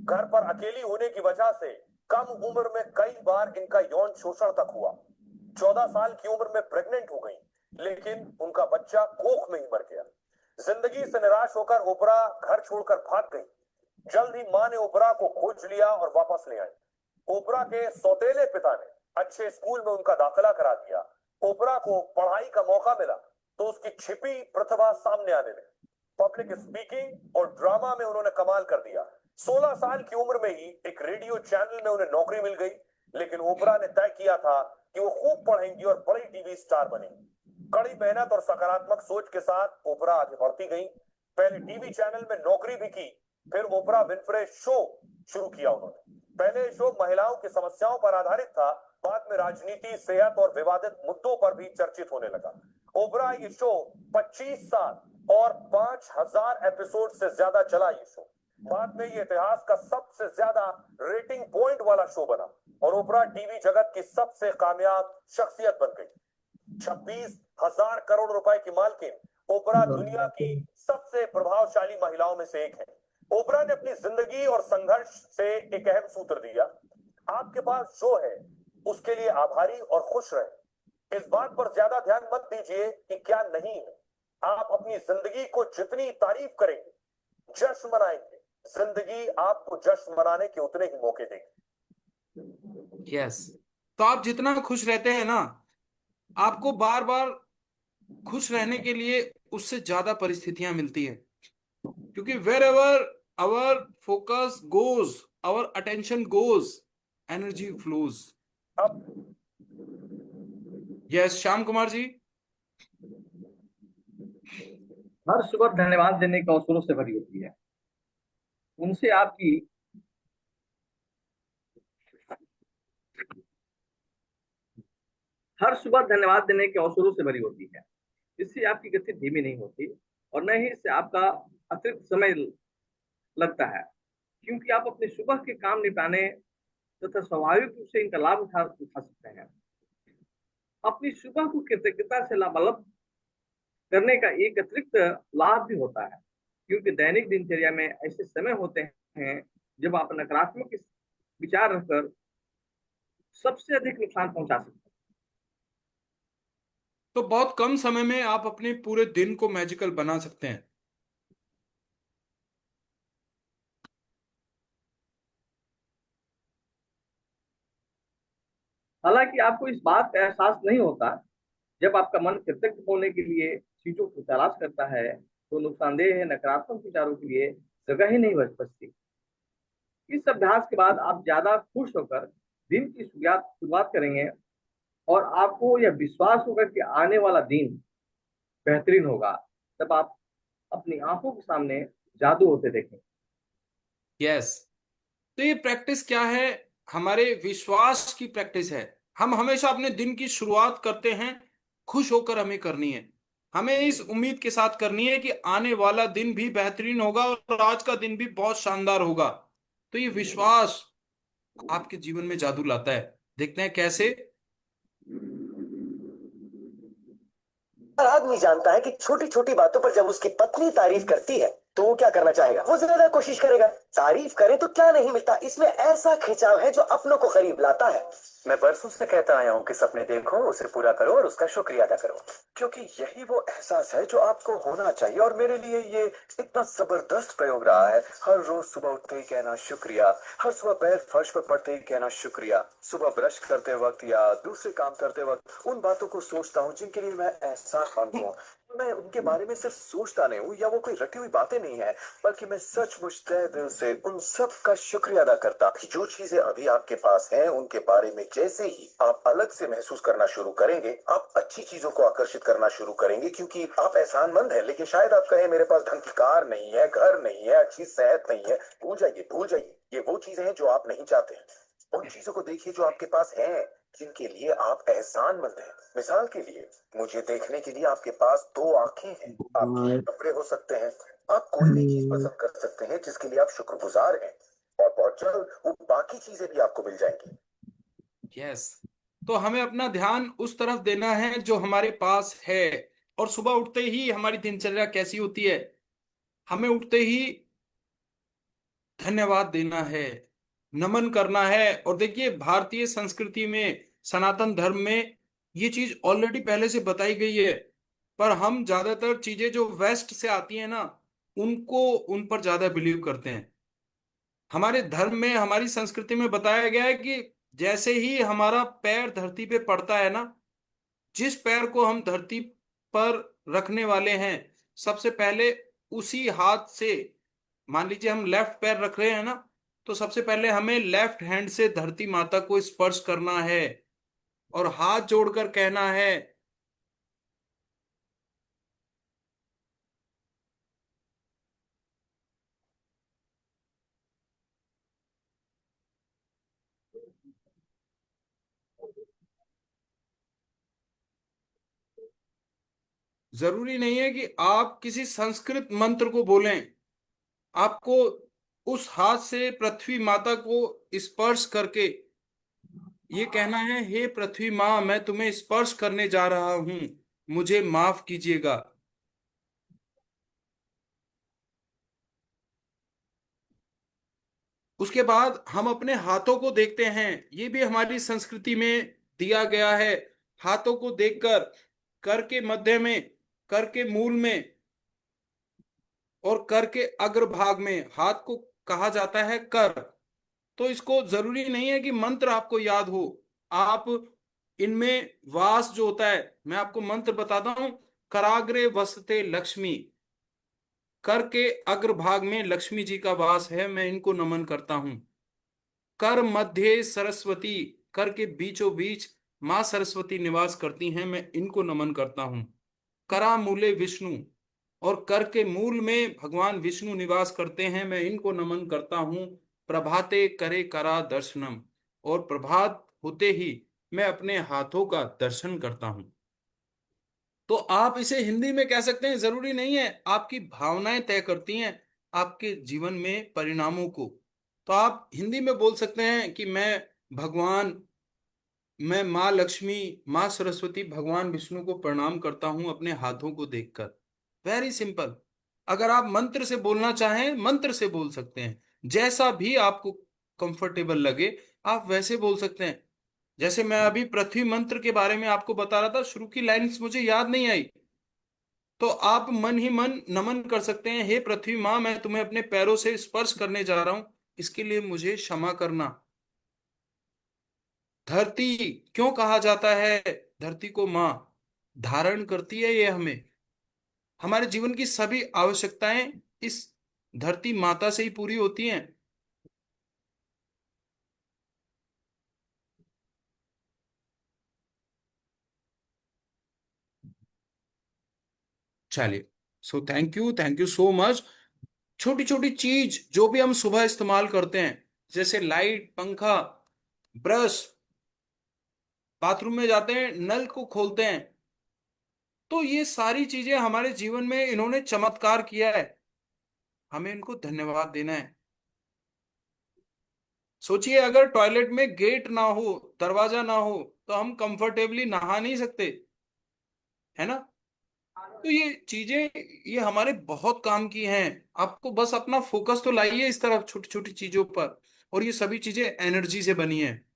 घर पर अकेली होने की वजह से कम उम्र में कई बार इनका यौन शोषण तक हुआ। 14 साल की उम्र में प्रेग्नेंट हो गई, लेकिन उनका बच्चा कोख में ही मर गया। जिंदगी से निराश होकर ओपरा घर छोड़कर भाग गई। जल्द ही मां ने ओपरा को खोज लिया और वापस ले आई। ओपरा के सौतेले पिता ने अच्छे स्कूल में उनका दाखिला करा दिया। ओपरा को पढ़ाई का मौका मिला तो उसकी छिपी प्रतिभा सामने आने लगी। पब्लिक स्पीकिंग और ड्रामा में उन्होंने कमाल कर दिया। 16 साल की उम्र में ही एक रेडियो चैनल में उन्हें नौकरी मिल गई, लेकिन ओपरा ने तय किया था कि वो खूब पढ़ेंगी और बड़ी टीवी स्टार बनेंगी। कड़ी मेहनत और सकारात्मक सोच के साथ ओपरा आगे बढ़ती गई। पहले टीवी चैनल में नौकरी भी की, फिर ओपरा विनफ्रे शो शुरू किया उन्होंने। पहले शो महिलाओं की समस्याओं पर आधारित था, बाद में राजनीति, सेहत और विवादित मुद्दों पर भी चर्चित होने लगा। ओपरा ये शो 25 साल और 5000 एपिसोड से ज्यादा चला। ये शो बाद में ये इतिहास का सबसे ज्यादा रेटिंग पॉइंट वाला शो बना और ओपरा टीवी जगत की सबसे कामयाब शख्सियत बन गई। 26,000 करोड़ रुपए की मालकिन ओपरा दुनिया की सबसे प्रभावशाली महिलाओं में से एक है। ओपरा ने अपनी जिंदगी और संघर्ष से एक अहम सूत्र दिया: आपके पास जो है उसके लिए आभारी और खुश रहें। इस बात पर ज्यादा ध्यान मत दीजिए कि क्या नहीं है। आप अपनी जिंदगी को जितनी तारीफ करेंगे, जश्न मनाएंगे, जिंदगी आपको जश्न मनाने के उतने ही मौके देगी। यस। तो आप जितना खुश रहते हैं ना, आपको बार बार खुश रहने के लिए उससे ज्यादा परिस्थितियां मिलती है, क्योंकि wherever our focus goes, our attention goes, energy flows. अब यस, श्याम कुमार जी। हर सुबह धन्यवाद देने के अवसरों से भरी होती है। उनसे आपकी हर सुबह धन्यवाद देने के अवसरों से भरी होती है। इससे आपकी गति धीमी नहीं होती और न ही इससे आपका अतिरिक्त समय लगता है, क्योंकि आप अपने सुबह के काम निपटाने तथा स्वाभाविक रूप से इनका लाभ उठा सकते हैं। अपनी सुबह को कृतज्ञता से लाभान्वित करने का एक अतिरिक्त लाभ भी होता है, क्योंकि दैनिक दिनचर्या में ऐसे समय होते हैं जब आप नकारात्मक विचार रखकर सबसे अधिक नुकसान पहुंचा सकते हैं। तो बहुत कम समय में आप अपने पूरे दिन को मैजिकल बना सकते हैं। हालांकि आपको इस बात का एहसास नहीं होता। जब आपका मन कृतज्ञ होने के लिए चीजों को तलाश करता है तो नुकसानदेह नकारात्मक विचारों के लिए जगह ही नहीं बचती। इस अभ्यास के बाद आप ज्यादा खुश होकर दिन की शुरुआत करेंगे और आपको यह विश्वास होगा कि आने वाला दिन बेहतरीन होगा। तब आप अपनी आंखों के सामने जादू होते देखेंगे। यस। तो ये प्रैक्टिस क्या है? हमारे विश्वास की प्रैक्टिस है। हम हमेशा अपने दिन की शुरुआत करते हैं, खुश होकर हमें करनी है। हमें इस उम्मीद के साथ करनी है कि आने वाला दिन भी बेहतरीन होगा और आज का दिन भी बहुत शानदार होगा। तो ये विश्वास आपके जीवन में जादू लाता है। देखते हैं कैसे। हर आदमी जानता है कि छोटी छोटी बातों पर जब उसकी पत्नी तारीफ करती है तो वो क्या करना चाहेगा, वो ज्यादा कोशिश करेगा। तारीफ करे तो क्या नहीं मिलता, इसमें ऐसा खिंचाव है जो अपनों को करीब लाता है। मैं बरसों से कहता आया हूँ कि सपने देखो, उसे पूरा करो और उसका शुक्रिया अदा करो, क्योंकि यही वो एहसास है जो आपको होना चाहिए। और मेरे लिए ये इतना जबरदस्त प्रयोग रहा है। हर रोज सुबह उठते ही कहना शुक्रिया, हर सुबह पैर फर्श पर पड़ते ही कहना शुक्रिया, सुबह ब्रश करते वक्त या दूसरे काम करते वक्त उन बातों को सोचता हूँ जिनके लिए मैं एहसासमंद हूँ। मैं उनके बारे में सिर्फ सोचता नहीं हूँ या वो कोई रटी हुई बातें नहीं है, बल्कि मैं सचमुच तहे दिल से उन सब का शुक्रिया अदा करता। जो चीजें अभी आपके पास हैं उनके बारे में जैसे ही आप अलग से महसूस करना शुरू करेंगे, आप अच्छी चीजों को आकर्षित करना शुरू करेंगे, क्योंकि आप एहसानमंद हैं। लेकिन शायद आप कहें मेरे पास ढंग की कार नहीं है, घर नहीं है, अच्छी सेहत नहीं है। भूल जाइए, भूल जाइए। ये वो चीजें हैं जो आप नहीं चाहते हैं। उन चीजों को देखिए जो आपके पास हैं। जिनके लिए आप एहसानमंद हैं। मिसाल के लिए, मुझे देखने के लिए आपके पास 2 आंखें हैं। आपके कपड़े हो सकते हैं। आप कोई भी चीज पसंद कर सकते हैं जिसके लिए आप शुक्रगुजार हैं, और बहुत जल्द वो बाकी चीजें भी आपको मिल जाएंगी। यस। तो हमें अपना ध्यान उस तरफ देना है जो हमारे पास है। और सुबह उठते ही हमारी दिनचर्या कैसी होती है? हमें उठते ही धन्यवाद देना है, नमन करना है। और देखिए, भारतीय संस्कृति में, सनातन धर्म में ये चीज ऑलरेडी पहले से बताई गई है। पर हम ज्यादातर चीजें जो वेस्ट से आती हैं ना, उनको उन पर ज्यादा बिलीव करते हैं। हमारे धर्म में, हमारी संस्कृति में बताया गया है कि जैसे ही हमारा पैर धरती पे पड़ता है ना, जिस पैर को हम धरती पर रखने वाले हैं, सबसे पहले उसी हाथ से, मान लीजिए हम लेफ्ट पैर रख रहे हैं ना, तो सबसे पहले हमें लेफ्ट हैंड से धरती माता को स्पर्श करना है और हाथ जोड़कर कहना है। जरूरी नहीं है कि आप किसी संस्कृत मंत्र को बोलें। आपको उस हाथ से पृथ्वी माता को स्पर्श करके ये कहना है, हे पृथ्वी माँ, मैं तुम्हें स्पर्श करने जा रहा हूं, मुझे माफ कीजिएगा। उसके बाद हम अपने हाथों को देखते हैं। ये भी हमारी संस्कृति में दिया गया है। हाथों को देखकर, कर के मध्य में, कर के मूल में और कर के अग्रभाग में हाथ को कहा जाता है कर। तो इसको जरूरी नहीं है कि मंत्र आपको याद हो। आप इनमें वास जो होता है, मैं आपको मंत्र बताता हूं। कराग्रे वसते लक्ष्मी, कर के अग्रभाग में लक्ष्मी जी का वास है, मैं इनको नमन करता हूं। कर मध्य सरस्वती, कर के बीचों बीच माँ सरस्वती निवास करती हैं, मैं इनको नमन करता हूँ। करा मूले विष्णु, और कर के मूल में भगवान विष्णु निवास करते हैं, मैं इनको नमन करता हूँ। प्रभाते करे करा दर्शनम, और प्रभात होते ही मैं अपने हाथों का दर्शन करता हूँ। तो आप इसे हिंदी में कह सकते हैं, जरूरी नहीं है। आपकी भावनाएं तय करती हैं आपके जीवन में परिणामों को। तो आप हिंदी में बोल सकते हैं कि भगवान मैं माँ लक्ष्मी, माँ सरस्वती, भगवान विष्णु को प्रणाम करता हूं अपने हाथों को देखकर। Very simple. अगर आप मंत्र से बोलना चाहें, मंत्र से बोल सकते हैं। जैसा भी आपको कंफर्टेबल लगे, आप वैसे बोल सकते हैं। जैसे मैं अभी पृथ्वी मंत्र के बारे में आपको बता रहा था, शुरू की लाइंस मुझे याद नहीं आई, तो आप मन ही मन नमन कर सकते हैं, हे पृथ्वी माँ, मैं तुम्हें अपने पैरों से स्पर्श करने जा रहा हूं, इसके लिए मुझे क्षमा करना। धरती क्यों कहा जाता है धरती को माँ? धारण करती है ये हमें। हमारे जीवन की सभी आवश्यकताएं इस धरती माता से ही पूरी होती हैं। चलिए, सो थैंक यू सो मच। छोटी छोटी चीज जो भी हम सुबह इस्तेमाल करते हैं, जैसे लाइट, पंखा, ब्रश, बाथरूम में जाते हैं, नल को खोलते हैं, तो ये सारी चीजें हमारे जीवन में इन्होंने चमत्कार किया है। हमें इनको धन्यवाद देना है। सोचिए, अगर टॉयलेट में गेट ना हो, दरवाजा ना हो, तो हम कंफर्टेबली नहा नहीं सकते, है ना? तो ये चीजें, ये हमारे बहुत काम की हैं। आपको बस अपना फोकस तो लाइए इस तरफ, छोटी छोटी चीजों पर। और ये सभी चीजें एनर्जी से बनी है।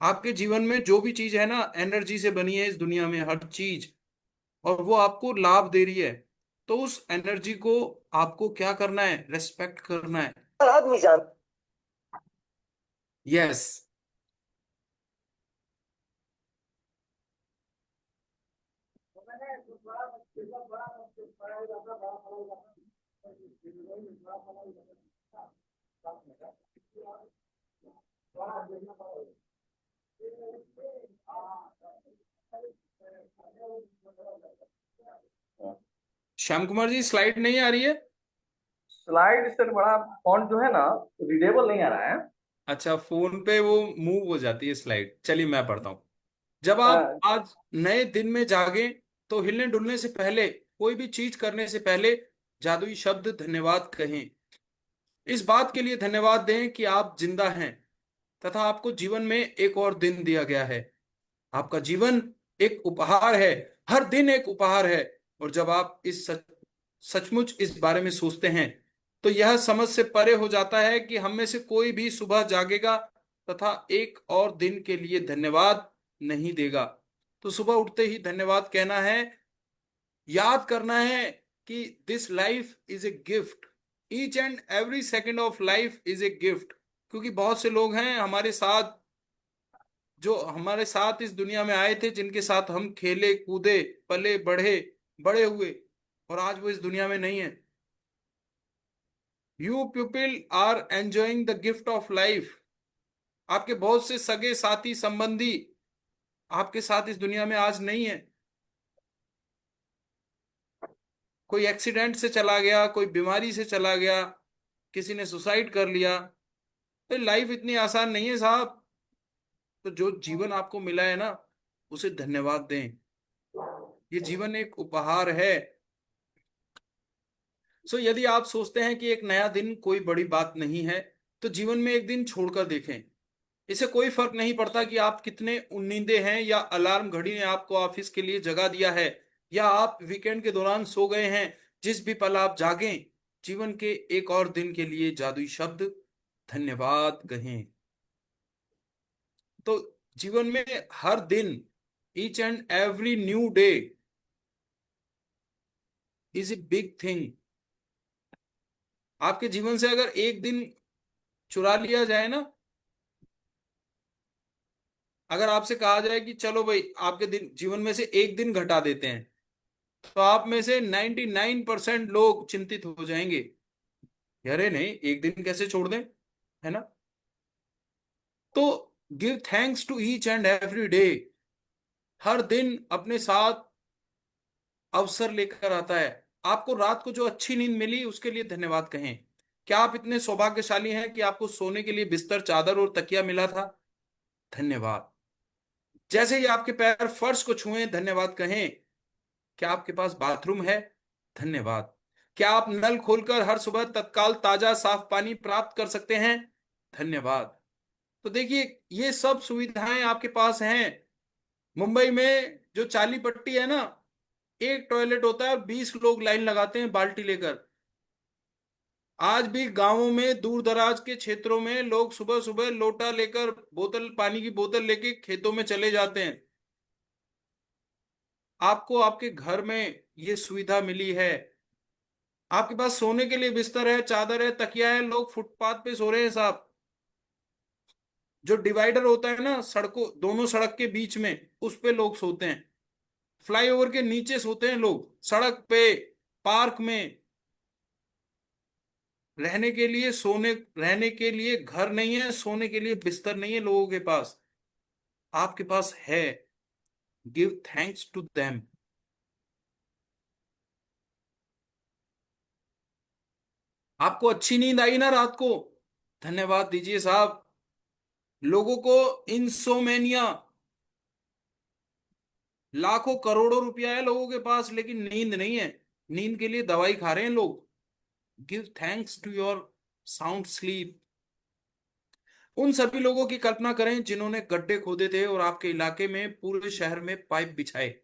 आपके जीवन में जो भी चीज है ना, एनर्जी से बनी है इस दुनिया में हर चीज। और वो आपको लाभ दे रही है। तो उस एनर्जी को आपको क्या करना है? रेस्पेक्ट करना है। हर आदमी जान यस। श्याम कुमार जी, स्लाइड नहीं आ रही है? स्लाइड सर बड़ा फॉन्ट जो है ना, रीडेबल नहीं आ रहा है। अच्छा, फोन पे वो मूव हो जाती है स्लाइड। चलिए मैं पढ़ता हूँ। जब आप हाँ, आज नए दिन में जागे तो हिलने डुलने से पहले, कोई भी चीज करने से पहले जादुई शब्द धन्यवाद कहें। इस बात के लिए धन्यवाद दें कि आप जिंदा हैं तथा आपको जीवन में एक और दिन दिया गया है। आपका जीवन एक उपहार है, हर दिन एक उपहार है। और जब आप सचमुच इस बारे में सोचते हैं तो यह समझ से परे हो जाता है कि हम में से कोई भी सुबह जागेगा तथा एक और दिन के लिए धन्यवाद नहीं देगा। तो सुबह उठते ही धन्यवाद कहना है, याद करना है कि this life is a gift, each and every second of life is a gift. क्योंकि बहुत से लोग हैं हमारे साथ, जो हमारे साथ इस दुनिया में आए थे, जिनके साथ हम खेले कूदे पले बढ़े बड़े हुए, और आज वो इस दुनिया में नहीं है। You people are enjoying the gift of life. आपके बहुत से सगे साथी संबंधी आपके साथ इस दुनिया में आज नहीं है। कोई एक्सीडेंट से चला गया, कोई बीमारी से चला गया, किसी ने सुसाइड कर लिया। तो लाइफ इतनी आसान नहीं है साहब। तो जो जीवन आपको मिला है ना, उसे धन्यवाद दें। ये जीवन एक उपहार है। सो यदि आप सोचते हैं कि एक नया दिन कोई बड़ी बात नहीं है, तो जीवन में एक दिन छोड़कर देखें। इसे कोई फर्क नहीं पड़ता कि आप कितने उन्नीदे हैं, या अलार्म घड़ी ने आपको ऑफिस के लिए जगा दिया है, या आप वीकेंड के दौरान सो गए हैं। जिस भी पल आप जागें, जीवन के एक और दिन के लिए जादुई शब्द धन्यवाद कहें। तो जीवन में हर दिन, each and every new day is a big thing. आपके जीवन से अगर एक दिन चुरा लिया जाए ना, अगर आपसे कहा जाए कि चलो भाई आपके दिन जीवन में से एक दिन घटा देते हैं, तो आप में से 99% लोग चिंतित हो जाएंगे। अरे नहीं, एक दिन कैसे छोड़ दें, है ना। तो give thanks to each and every day. हर दिन अपने साथ अवसर लेकर आता है। आपको रात को जो अच्छी नींद मिली उसके लिए धन्यवाद कहें। क्या आप इतने सौभाग्यशाली हैं कि आपको सोने के लिए बिस्तर, चादर और तकिया मिला था? धन्यवाद। जैसे ही आपके पैर फर्श को छुएं, धन्यवाद कहें। क्या आपके पास बाथरूम है? धन्यवाद। क्या आप नल खोलकर हर सुबह तत्काल ताजा साफ पानी प्राप्त कर सकते हैं? धन्यवाद। तो देखिए, ये सब सुविधाएं आपके पास हैं। मुंबई में जो चाली पट्टी है ना, एक टॉयलेट होता है और 20 लोग लाइन लगाते हैं बाल्टी लेकर। आज भी गांवों में, दूर दराज के क्षेत्रों में, लोग सुबह सुबह लोटा लेकर, बोतल, पानी की बोतल लेके खेतों में चले जाते हैं। आपको आपके घर में ये सुविधा मिली है। आपके पास सोने के लिए बिस्तर है, चादर है, तकिया है। लोग फुटपाथ पे सो रहे हैं साहब। जो डिवाइडर होता है ना, सड़कों, दोनों सड़क के बीच में, उस पे लोग सोते हैं। फ्लाईओवर के नीचे सोते हैं लोग, सड़क पे, पार्क में। रहने के लिए घर नहीं है, सोने के लिए बिस्तर नहीं है लोगों के पास। आपके पास है। Give thanks to them. आपको अच्छी नींद आई ना रात को? धन्यवाद दीजिए साहब। लोगों को इंसोमेनिया, लाखों करोड़ों रुपया है लोगों के पास, लेकिन नींद नहीं है। नींद के लिए दवाई खा रहे हैं लोग। Give thanks to your sound sleep. उन सभी लोगों की कल्पना करें जिन्होंने गड्ढे खोदे थे और आपके इलाके में, पूरे शहर में पाइप बिछाए,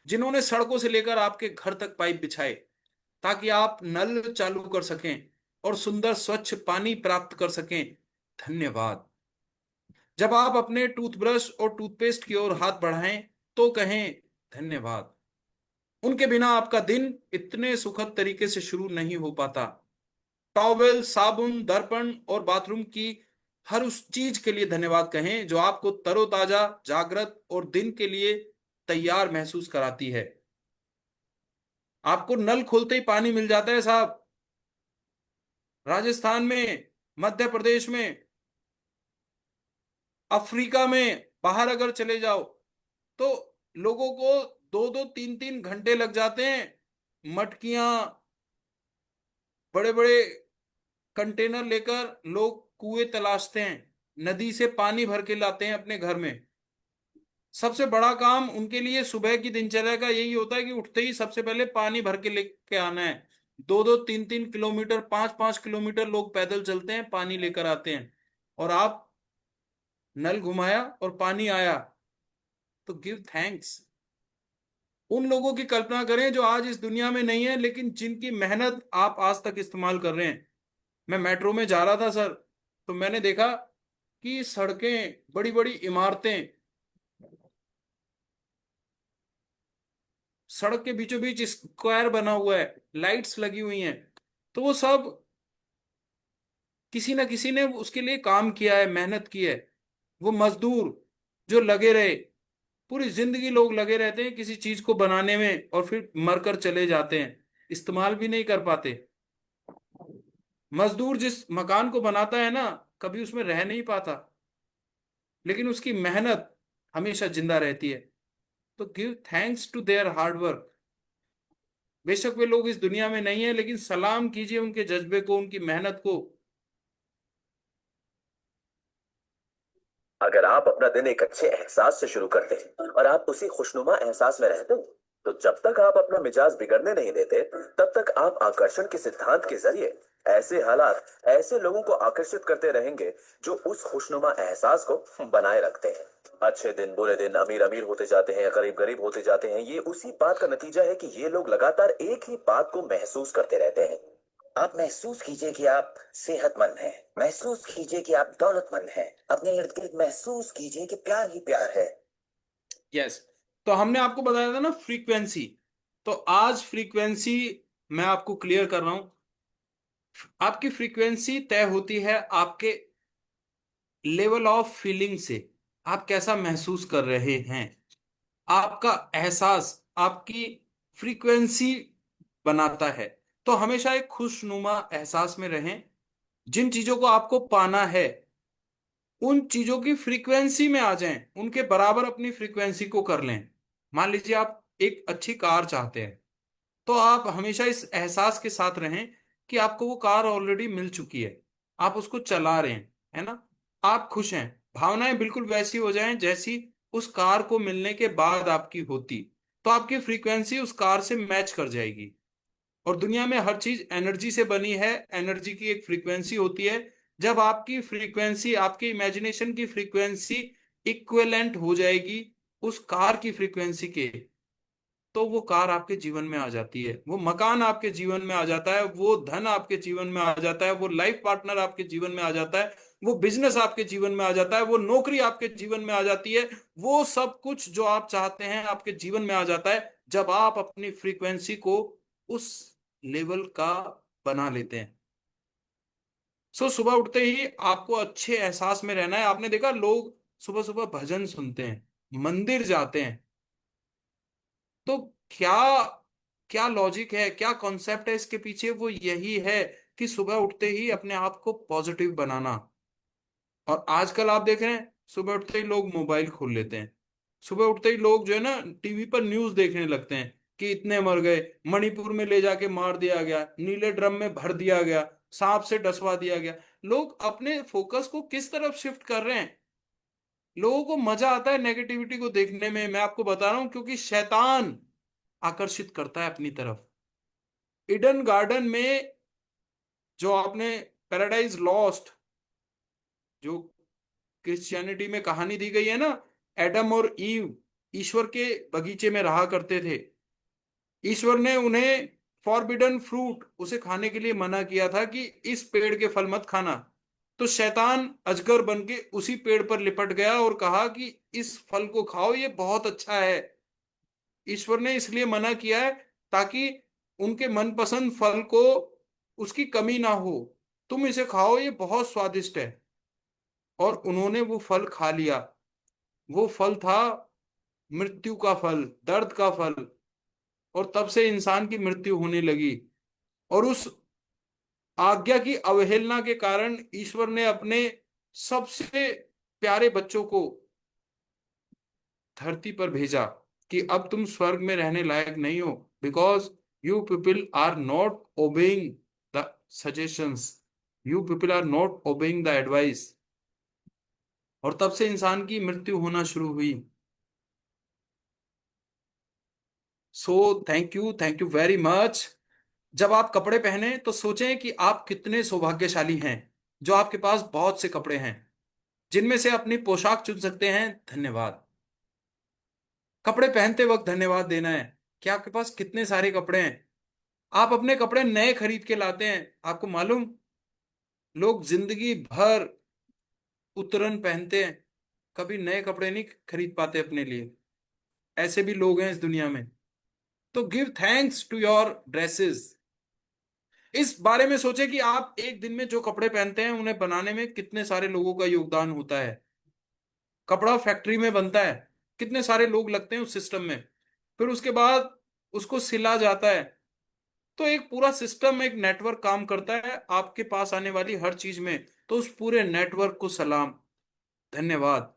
जिन्होंने सड़कों से लेकर आपके घर तक पाइप बिछाए ताकि आप नल चालू कर सकें और सुंदर स्वच्छ पानी प्राप्त कर सकें। धन्यवाद। जब आप अपने टूथब्रश और टूथपेस्ट की ओर हाथ बढ़ाएं तो कहें धन्यवाद। उनके बिना आपका दिन इतने सुखद तरीके से शुरू नहीं हो पाता। टॉवेल, साबुन, दर्पण और बाथरूम की हर उस चीज के लिए धन्यवाद कहें जो आपको तरोताजा, जागृत और दिन के लिए तैयार महसूस कराती है। आपको नल खोलते ही पानी मिल जाता है साहब। राजस्थान में, मध्य प्रदेश में, अफ्रीका में, बाहर अगर चले जाओ तो लोगों को 2-2, 3-3 घंटे लग जाते हैं। मटकियां, बड़े बड़े कंटेनर लेकर लोग कुएं तलाशते हैं, नदी से पानी भर के लाते हैं अपने घर में। सबसे बड़ा काम उनके लिए सुबह की दिनचर्या का यही होता है कि उठते ही सबसे पहले पानी भर के लेके आना है। 2-2 3-3 किलोमीटर, 5-5 किलोमीटर लोग पैदल चलते हैं, पानी लेकर आते हैं। और आप नल घुमाया और पानी आया, तो गिव थैंक्स। उन लोगों की कल्पना करें जो आज इस दुनिया में नहीं है, लेकिन जिनकी मेहनत आप आज तक इस्तेमाल कर रहे हैं। मैं मेट्रो में जा रहा था सर, तो मैंने देखा कि सड़कें, बड़ी बड़ी इमारतें, सड़क के बीचों बीच स्क्वायर बना हुआ है, लाइट्स लगी हुई हैं। तो वो सब किसी ना किसी ने उसके लिए काम किया है, मेहनत की है। वो मजदूर जो लगे रहे, पूरी जिंदगी लोग लगे रहते हैं किसी चीज को बनाने में, और फिर मरकर चले जाते हैं, इस्तेमाल भी नहीं कर पाते। मजदूर जिस मकान को बनाता है ना, कभी उसमें रह नहीं पाता, लेकिन उसकी मेहनत हमेशा जिंदा रहती है। तो give thanks to their hard work. बेशक वे लोग इस दुनिया में नहीं है, लेकिन सलाम कीजिए उनके जज्बे को, उनकी मेहनत को। अगर आप अपना दिन एक अच्छे एहसास से शुरू करते हैं और आप उसी खुशनुमा एहसास में रहते हैं, तो जब तक आप अपना मिजाज बिगड़ने नहीं देते, तब तक आप आकर्षण के सिद्धांत के जरिए ऐसे हालात, ऐसे लोगों को आकर्षित करते रहेंगे जो उस खुशनुमा एहसास को बनाए रखते हैं। अच्छे दिन, बुरे दिन, अमीर अमीर होते जाते हैं, गरीब गरीब होते जाते हैं, ये उसी बात का नतीजा है कि ये लोग लगातार एक ही बात को महसूस करते रहते हैं। आप महसूस कीजिए कि आप सेहतमंद हैं, महसूस कीजिए कि आप दौलतमंद हैं, अपने इर्द गिर्द महसूस कीजिए कि प्यार ही प्यार है। यस। तो हमने आपको बताया था ना फ्रीक्वेंसी। तो आज फ्रीक्वेंसी मैं आपको क्लियर कर रहा हूं। आपकी फ्रीक्वेंसी तय होती है आपके लेवल ऑफ फीलिंग से। आप कैसा महसूस कर रहे हैं, आपका एहसास आपकी फ्रीक्वेंसी बनाता है। तो हमेशा एक खुशनुमा एहसास में रहें। जिन चीजों को आपको पाना है, उन चीजों की फ्रीक्वेंसी में आ जाएं, उनके बराबर अपनी फ्रीक्वेंसी को कर लें। मान लीजिए आप एक अच्छी कार चाहते हैं, तो आप हमेशा इस एहसास के साथ रहें कि आपको वो कार ऑलरेडी मिल चुकी है, आप उसको चला रहे हैं, है ना, आप खुश हैं। भावनाएं बिल्कुल वैसी हो जाएं जैसी उस कार को मिलने के बाद आपकी होती। तो आपकी फ्रीक्वेंसी उस कार से मैच कर जाएगी। और दुनिया में हर चीज एनर्जी से बनी है, एनर्जी की एक फ्रीक्वेंसी होती है। जब आपकी फ्रीक्वेंसी, आपकी इमेजिनेशन की फ्रीक्वेंसी इक्विवेलेंट हो जाएगी उस कार की फ्रीक्वेंसी के, तो वो कार आपके जीवन में आ जाती है, वो मकान आपके जीवन में आ जाता है, वो धन आपके जीवन में आ जाता है, वो लाइफ पार्टनर आपके जीवन में आ जाता है, वो बिजनेस आपके जीवन में आ जाता है, वो नौकरी आपके जीवन में आ जाती है। वो सब कुछ जो आप चाहते हैं आपके जीवन में आ जाता है, जब आप अपनी फ्रीक्वेंसी को उस लेवल का बना लेते हैं। सो सुबह उठते ही आपको अच्छे एहसास में रहना है। आपने देखा लोग सुबह सुबह भजन सुनते हैं, मंदिर जाते हैं। तो क्या क्या लॉजिक है, क्या कॉन्सेप्ट है इसके पीछे? वो यही है कि सुबह उठते ही अपने आप को पॉजिटिव बनाना। और आजकल आप देख रहे हैं सुबह उठते ही लोग मोबाइल खोल लेते हैं। सुबह उठते ही लोग जो है ना टीवी पर न्यूज देखने लगते हैं कि इतने मर गए, मणिपुर में ले जाके मार दिया गया, नीले ड्रम में भर दिया गया, सांप से डसवा दिया गया। लोग अपने फोकस को किस तरफ शिफ्ट कर रहे हैं? लोगों को मजा आता है नेगेटिविटी को देखने में। मैं आपको बता रहा हूं, क्योंकि शैतान आकर्षित करता है अपनी तरफ। ईडन गार्डन में जो आपने पैराडाइज लॉस्ट, जो क्रिश्चियनिटी में कहानी दी गई है ना, एडम और ईव ईश्वर के बगीचे में रहा करते थे। ईश्वर ने उन्हें फॉरबिडन फ्रूट, उसे खाने के लिए मना किया था कि इस पेड़ के फल मत खाना। तो शैतान अजगर बन के उसी पेड़ पर लिपट गया और कहा कि इस फल को खाओ, ये बहुत अच्छा है। ईश्वर ने इसलिए मना किया है ताकि उनके मनपसंद फल को उसकी कमी ना हो। तुम इसे खाओ, ये बहुत स्वादिष्ट है। और उन्होंने वो फल खा लिया। वो फल था मृत्यु का फल, दर्द का फल। और तब से इंसान की मृत्यु होने लगी। और उस आज्ञा की अवहेलना के कारण ईश्वर ने अपने सबसे प्यारे बच्चों को धरती पर भेजा कि अब तुम स्वर्ग में रहने लायक नहीं हो, because you people are not obeying the suggestions, you people are not obeying the advice. और तब से इंसान की मृत्यु होना शुरू हुई। So thank you very much. जब आप कपड़े पहने तो सोचें कि आप कितने सौभाग्यशाली हैं जो आपके पास बहुत से कपड़े हैं जिनमें से अपनी पोशाक चुन सकते हैं। धन्यवाद। कपड़े पहनते वक्त धन्यवाद देना है कि आपके पास कितने सारे कपड़े हैं। आप अपने कपड़े नए खरीद के लाते हैं। आपको मालूम, लोग जिंदगी भर उतरन पहनते हैं, कभी नए कपड़े नहीं खरीद पाते अपने लिए। ऐसे भी लोग हैं इस दुनिया में। तो give thanks to your dresses. इस बारे में सोचें कि आप एक दिन में जो कपड़े पहनते हैं उन्हें बनाने में कितने सारे लोगों का योगदान होता है। कपड़ा फैक्ट्री में बनता है, कितने सारे लोग लगते हैं उस सिस्टम में, फिर उसके बाद उसको सिला जाता है। तो एक पूरा सिस्टम, एक नेटवर्क काम करता है आपके पास आने वाली हर चीज में। तो उस पूरे नेटवर्क को सलाम, धन्यवाद।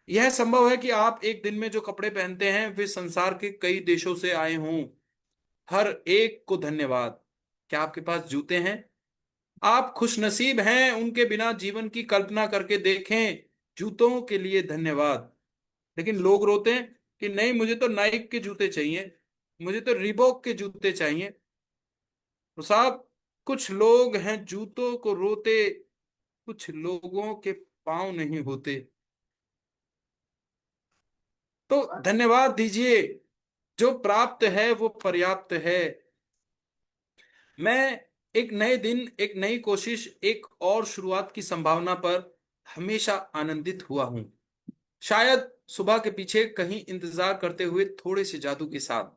यह संभव है कि आप एक दिन में जो कपड़े पहनते हैं वे संसार के कई देशों से आए हों। हर एक को धन्यवाद। क्या आपके पास जूते हैं? आप खुशनसीब हैं। उनके बिना जीवन की कल्पना करके देखें। जूतों के लिए धन्यवाद। लेकिन लोग रोते हैं कि नहीं, मुझे तो नाइक के जूते चाहिए, मुझे तो रिबॉक के जूते चाहिए। तो साहब, कुछ लोग हैं जूतों को रोते, कुछ लोगों के पांव नहीं होते। तो धन्यवाद दीजिए। जो प्राप्त है वो पर्याप्त है। मैं एक नए दिन, एक नई कोशिश, एक और शुरुआत की संभावना पर हमेशा आनंदित हुआ हूं। शायद सुबह के पीछे कहीं इंतजार करते हुए थोड़े से जादू के साथ।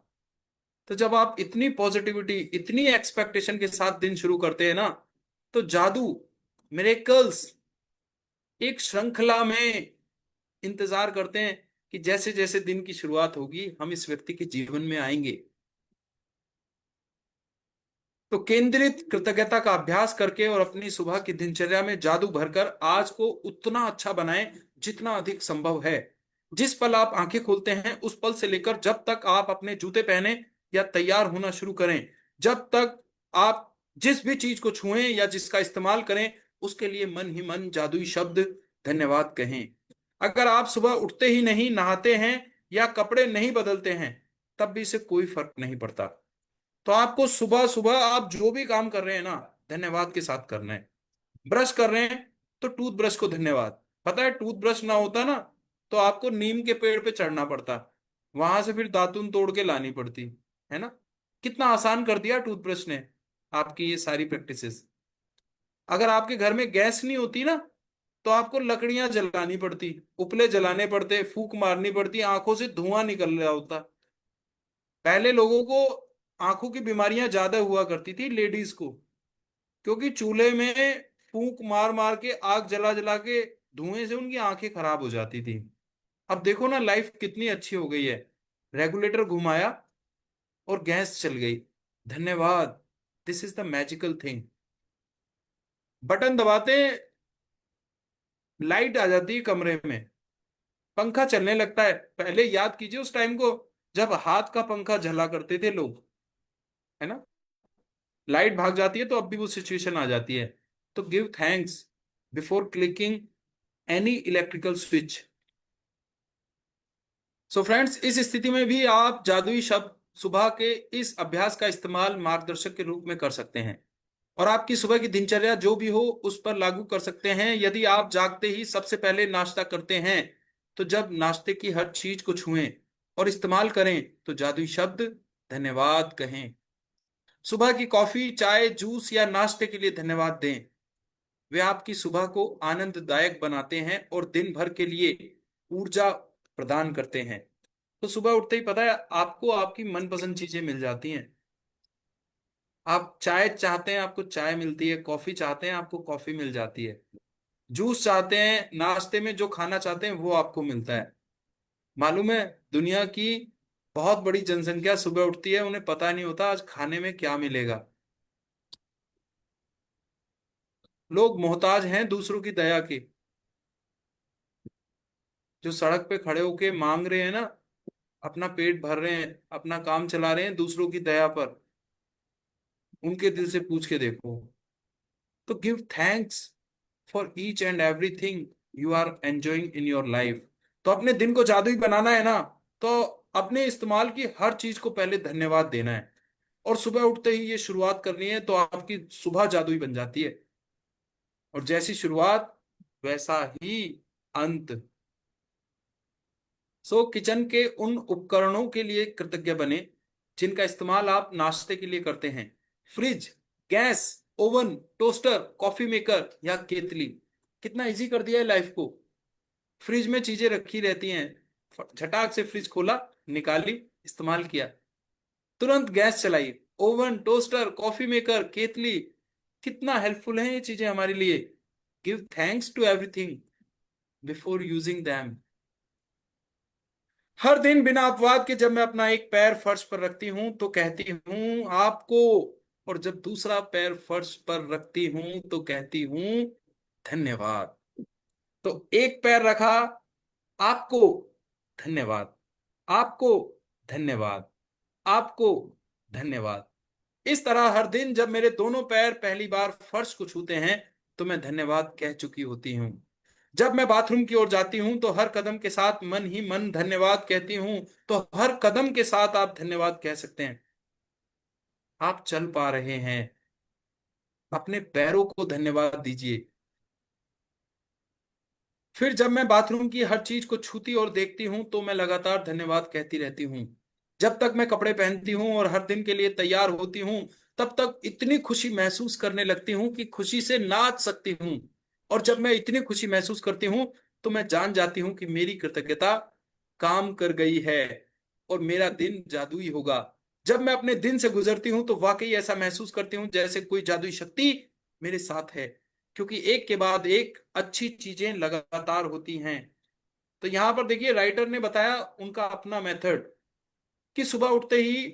तो जब आप इतनी पॉजिटिविटी, इतनी एक्सपेक्टेशन के साथ दिन शुरू करते हैं ना, तो जादू, मिरेकल्स एक श्रृंखला में इंतजार करते हैं कि जैसे जैसे दिन की शुरुआत होगी हम इस व्यक्ति के जीवन में आएंगे। तो केंद्रित कृतज्ञता का अभ्यास करके और अपनी सुबह की दिनचर्या में जादू भरकर आज को उतना अच्छा बनाएं जितना अधिक संभव है। जिस पल आप आंखें खोलते हैं उस पल से लेकर जब तक आप अपने जूते पहने या तैयार होना शुरू करें, जब तक आप जिस भी चीज को छुएं या जिसका इस्तेमाल करें, उसके लिए मन ही मन जादुई शब्द धन्यवाद कहें। अगर आप सुबह उठते ही नहीं, नहाते हैं या कपड़े नहीं बदलते हैं, तब भी इससे कोई फर्क नहीं पड़ता। तो आपको सुबह सुबह आप जो भी काम कर रहे हैं ना, धन्यवाद के साथ करना है। ब्रश कर रहे हैं तो टूथब्रश को धन्यवाद। पता है, टूथब्रश ना होता ना तो आपको नीम के पेड़ पे चढ़ना पड़ता, वहां से फिर दातुन तोड़ के लानी पड़ती, है ना। कितना आसान कर दिया टूथब्रश ने आपकी ये सारी प्रैक्टिसेस। अगर आपके घर में गैस नहीं होती ना तो आपको लकड़ियां जलानी पड़ती, उपले जलाने पड़ते, फूंक मारनी पड़ती, आंखों से धुआं निकल रहा होता। पहले लोगों को आंखों की बीमारियां ज्यादा हुआ करती थी, लेडीज को, क्योंकि चूल्हे में फूंक मार मार के, आग जला जला के, धुएं से उनकी आंखें खराब हो जाती थी। अब देखो ना, लाइफ कितनी अच्छी हो गई है। रेगुलेटर घुमाया और गैस चल गई। धन्यवाद। This is the magical thing. Button दबाते, लाइट आ जाती है कमरे में, पंखा चलने लगता है। पहले याद कीजिए उस टाइम को जब हाथ का पंखा झला करते थे लोग, है ना। लाइट भाग जाती है तो अब भी वो सिचुएशन आ जाती है। तो give thanks before clicking any electrical switch. So friends, इस स्थिति में भी आप जादुई शब्द सुबह के इस अभ्यास का इस्तेमाल मार्गदर्शक के रूप में कर सकते हैं और आपकी सुबह की दिनचर्या जो भी हो उस पर लागू कर सकते हैं। यदि आप जागते ही सबसे पहले नाश्ता करते हैं तो जब नाश्ते की हर चीज को छुएं और इस्तेमाल करें तो जादुई शब्द धन्यवाद कहें। सुबह की कॉफी, चाय, जूस या नाश्ते के लिए धन्यवाद दें। वे आपकी सुबह को आनंददायक बनाते हैं और दिन भर के लिए ऊर्जा प्रदान करते हैं। तो सुबह उठते ही पता है आपको आपकी मनपसंद चीजें मिल जाती हैं। आप चाय चाहते हैं, आपको चाय मिलती है। कॉफी चाहते हैं, आपको कॉफी मिल जाती है। जूस चाहते हैं, नाश्ते में जो खाना चाहते हैं वो आपको मिलता है। मालूम है, दुनिया की बहुत बड़ी जनसंख्या सुबह उठती है, उन्हें पता नहीं होता आज खाने में क्या मिलेगा। लोग मोहताज हैं दूसरों की दया के। जो सड़क पे खड़े होके मांग रहे हैं ना, अपना पेट भर रहे हैं, अपना काम चला रहे हैं दूसरों की दया पर, उनके दिल से पूछ के देखो। तो give thanks for each and everything you are enjoying in your life. तो अपने दिन को जादुई बनाना है ना, तो अपने इस्तेमाल की हर चीज को पहले धन्यवाद देना है, और सुबह उठते ही ये शुरुआत करनी है, तो आपकी सुबह जादुई बन जाती है। और जैसी शुरुआत वैसा ही अंत। सो किचन के उन उपकरणों के लिए कृतज्ञ बने जिनका इस्तेमाल आप नाश्ते के लिए करते हैं। Fridge, gas, oven, toaster, coffee maker या केतली। कितना इजी कर दिया है लाइफ को। फ्रिज में चीजें रखी रहती हैं, झटाक से फ्रिज खोला, निकाली, इस्तेमाल किया, तुरंत गैस चलाई। ओवन, टोस्टर, कॉफी मेकर, केतली, कितना हेल्पफुल है ये चीजें हमारे लिए। Give thanks to everything before using them. हर दिन बिना अपवाद के जब मैं अपना एक पैर फर्श पर रखती हूं तो कहती हूं आपको, और जब दूसरा पैर फर्श पर रखती हूं तो कहती हूं धन्यवाद। तो एक पैर रखा, आपको धन्यवाद, आपको धन्यवाद, आपको धन्यवाद। इस तरह हर दिन जब मेरे दोनों पैर पहली बार फर्श को छूते हैं तो मैं धन्यवाद कह चुकी होती हूँ। जब मैं बाथरूम की ओर जाती हूं तो हर कदम के साथ मन ही मन धन्यवाद कहती हूं। तो हर कदम के साथ आप धन्यवाद कह सकते हैं। आप चल पा रहे हैं, अपने पैरों को धन्यवाद दीजिए। फिर जब मैं बाथरूम की हर चीज को छूती और देखती हूं तो मैं लगातार धन्यवाद कहती रहती हूं। जब तक मैं कपड़े पहनती हूं और हर दिन के लिए तैयार होती हूं, तब तक इतनी खुशी महसूस करने लगती हूं कि खुशी से नाच सकती हूं। और जब मैं इतनी खुशी महसूस करती हूं तो मैं जान जाती हूं कि मेरी कृतज्ञता काम कर गई है और मेरा दिन जादुई होगा। जब मैं अपने दिन से गुजरती हूं तो वाकई ऐसा महसूस करती हूं जैसे कोई जादुई शक्ति मेरे साथ है, क्योंकि एक के बाद एक अच्छी चीजें लगातार होती हैं। तो यहां पर देखिए राइटर ने बताया उनका अपना मेथड, कि सुबह उठते ही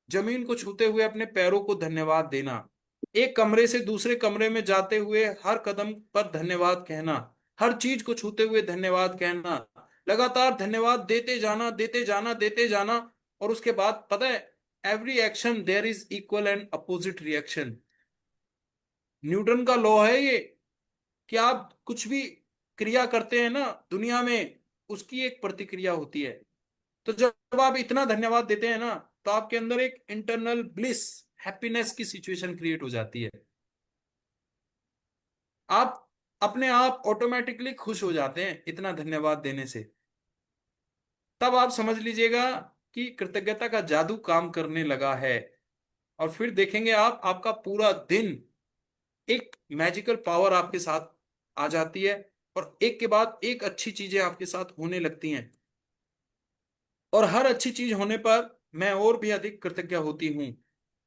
जमीन को छूते हुए अपने पैरों को धन्यवाद देना, एक कमरे से दूसरे कमरे में जाते हुए हर कदम पर धन्यवाद कहना, हर चीज को छूते हुए धन्यवाद कहना, लगातार धन्यवाद देते जाना, देते जाना, देते जाना। और उसके बाद पता है, every action there is equal and opposite reaction. Newton का लॉ है ये, कि आप कुछ भी क्रिया करते हैं ना दुनिया में, उसकी एक प्रतिक्रिया होती है। तो जब आप इतना धन्यवाद देते हैं ना, तो आपके अंदर एक इंटरनल ब्लिस, हैप्पीनेस की सिचुएशन क्रिएट हो जाती है। आप अपने आप ऑटोमेटिकली खुश हो जाते हैं इतना धन्यवाद देने से। तब आप समझ लीजिएगा कि कृतज्ञता का जादू काम करने लगा है। और फिर देखेंगे आप, आपका पूरा दिन एक मैजिकल पावर आपके साथ आ जाती है, और एक के बाद एक अच्छी चीजें आपके साथ होने लगती हैं। और हर अच्छी चीज होने पर मैं और भी अधिक कृतज्ञ होती हूं,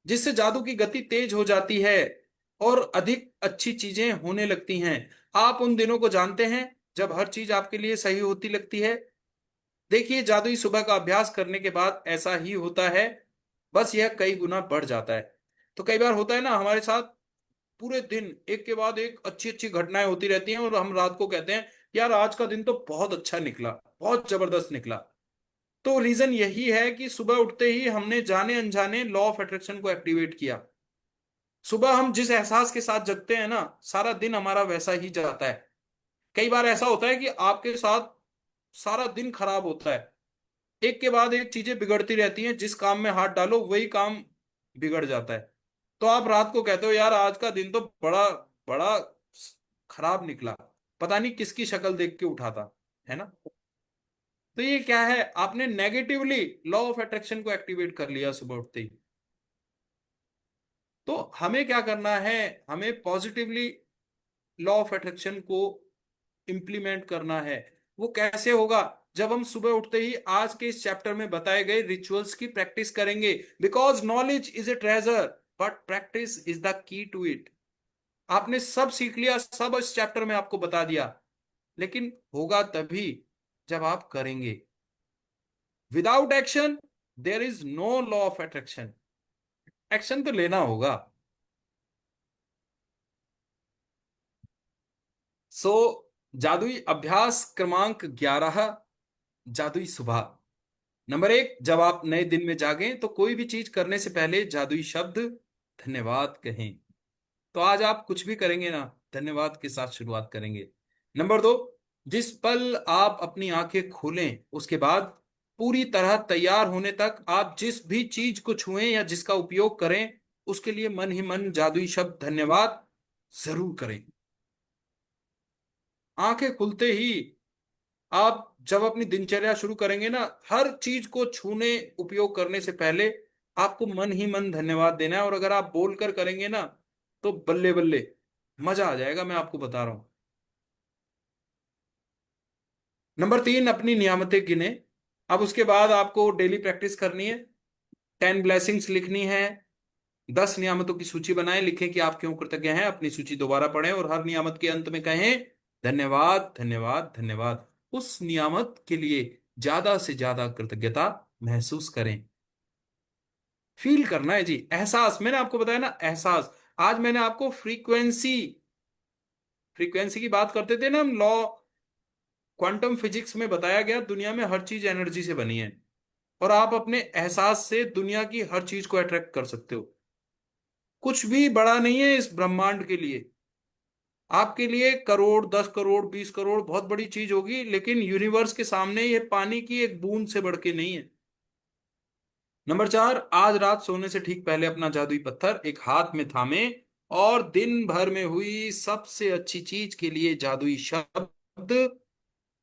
जिससे जादू की गति तेज हो जाती है और अधिक अच्छी चीजें होने लगती हैं। आप उन दिनों को जानते हैं जब हर चीज आपके लिए सही होती लगती है। देखिए, जादुई सुबह का अभ्यास करने के बाद ऐसा ही होता है, बस यह कई गुना बढ़ जाता है। तो कई बार होता है ना हमारे साथ, पूरे दिन एक के बाद एक अच्छी अच्छी घटनाएं होती रहती हैं और हम रात को कहते हैं यार आज का दिन तो बहुत अच्छा निकला, बहुत जबरदस्त निकला। तो रीजन यही है कि सुबह उठते ही हमने जाने अनजाने लॉ ऑफ अट्रैक्शन को एक्टिवेट किया। सुबह हम जिस एहसास के साथ जगते हैं ना, सारा दिन हमारा वैसा ही जाता है। कई बार ऐसा होता है कि आपके साथ सारा दिन खराब होता है, एक के बाद एक चीजें बिगड़ती रहती हैं, जिस काम में हाथ डालो वही काम बिगड़ जाता है। तो आप रात को कहते हो यार आज का दिन तो बड़ा बड़ा खराब निकला, पता नहीं किसकी शक्ल देख के उठा था, है ना। तो ये क्या है, आपने नेगेटिवली लॉ ऑफ अट्रैक्शन को एक्टिवेट कर लिया सुबह उठते ही। तो हमें क्या करना है, हमें पॉजिटिवली लॉ ऑफ अट्रैक्शन को इंप्लीमेंट करना है। वो कैसे होगा, जब हम सुबह उठते ही आज के इस चैप्टर में बताए गए रिचुअल्स की प्रैक्टिस करेंगे। Because knowledge is a treasure but practice is the key to it. आपने सब सीख लिया, सब इस चैप्टर में आपको बता दिया, लेकिन होगा तभी जब आप करेंगे। Without action there is no law of attraction. Action तो लेना होगा। सो जादुई अभ्यास क्रमांक 11, जादुई सुबह। नंबर 1, जब आप नए दिन में जागें तो कोई भी चीज करने से पहले जादुई शब्द धन्यवाद कहें। तो आज आप कुछ भी करेंगे ना, धन्यवाद के साथ शुरुआत करेंगे। नंबर 2, जिस पल आप अपनी आंखें खोलें उसके बाद पूरी तरह तैयार होने तक आप जिस भी चीज को छुएं या जिसका उपयोग करें उसके लिए मन ही मन जादुई शब्द धन्यवाद जरूर करें। आंखें खुलते ही आप जब अपनी दिनचर्या शुरू करेंगे ना, हर चीज को छूने उपयोग करने से पहले आपको मन ही मन धन्यवाद देना है। और अगर आप बोलकर करेंगे ना तो बल्ले बल्ले मजा आ जाएगा, मैं आपको बता रहा हूं। नंबर 3, अपनी नियामतें गिने। अब उसके बाद आपको डेली प्रैक्टिस करनी है। 10 ब्लेसिंग्स लिखनी है। 10 नियामतों की सूची बनाएं, लिखें कि आप क्यों कृतज्ञ हैं, अपनी सूची दोबारा पढ़ें और हर नियामत के अंत में कहें धन्यवाद धन्यवाद धन्यवाद। उस नियामत के लिए ज्यादा से ज्यादा कृतज्ञता महसूस करें। फील करना है जी, एहसास। मैंने आपको बताया ना, एहसास। आज मैंने आपको फ्रीक्वेंसी फ्रीक्वेंसी की बात करते थे ना हम, लॉ क्वांटम फिजिक्स में बताया गया दुनिया में हर चीज एनर्जी से बनी है और आप अपने एहसास से दुनिया की हर चीज को अट्रैक्ट कर सकते हो। कुछ भी बड़ा नहीं है इस ब्रह्मांड के लिए। आपके लिए करोड़, 10 करोड़, 20 करोड़ बहुत बड़ी चीज होगी, लेकिन यूनिवर्स के सामने ये पानी की एक बूंद से बढ़ के नहीं है। नंबर 4, आज रात सोने से ठीक पहले अपना जादुई पत्थर एक हाथ में थामे और दिन भर में हुई सबसे अच्छी चीज के लिए जादुई शब्द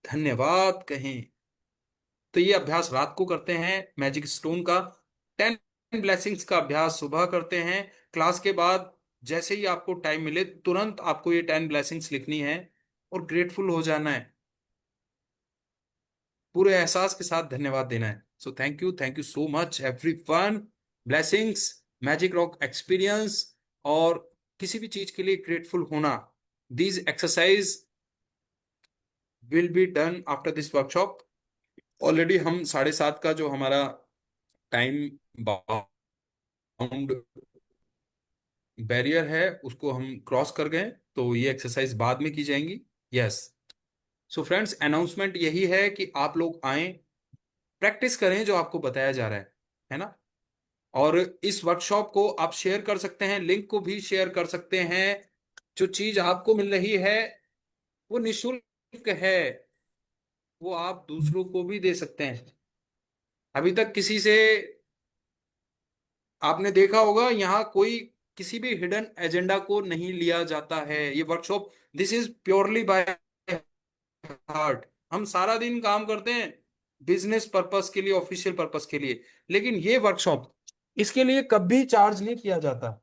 धन्यवाद कहें। तो ये अभ्यास रात को करते हैं मैजिक स्टोन का। 10 ब्लेसिंग्स का अभ्यास सुबह करते हैं। क्लास के बाद जैसे ही आपको टाइम मिले तुरंत आपको ये 10 ब्लेसिंग्स लिखनी है और ग्रेटफुल हो जाना है, पूरे एहसास के साथ धन्यवाद देना है। सो thank you so much everyone. Blessings, magic rock experience और किसी भी चीज के लिए ग्रेटफुल होना, these exercise will be done after this workshop. Already हम 7:30 का जो हमारा टाइम बाउंड बैरियर है उसको हम क्रॉस कर गए, तो ये एक्सरसाइज बाद में की जाएंगी। यस। सो फ्रेंड्स, अनाउंसमेंट यही है कि आप लोग आए, प्रैक्टिस करें जो आपको बताया जा रहा है ना। और इस वर्कशॉप को आप शेयर कर सकते हैं, लिंक को भी शेयर कर सकते हैं। जो चीज आपको मिल रही है वो निशुल्क है, वो आप दूसरों को भी दे सकते हैं। अभी तक किसी से आपने देखा होगा यहाँ कोई किसी भी हिडन एजेंडा को नहीं लिया जाता है। ये workshop, this is purely by heart. हम सारा दिन काम करते हैं बिजनेस पर्पस के लिए, ऑफिशियल पर्पस के लिए, लेकिन ये वर्कशॉप, इसके लिए कभी चार्ज नहीं किया जाता।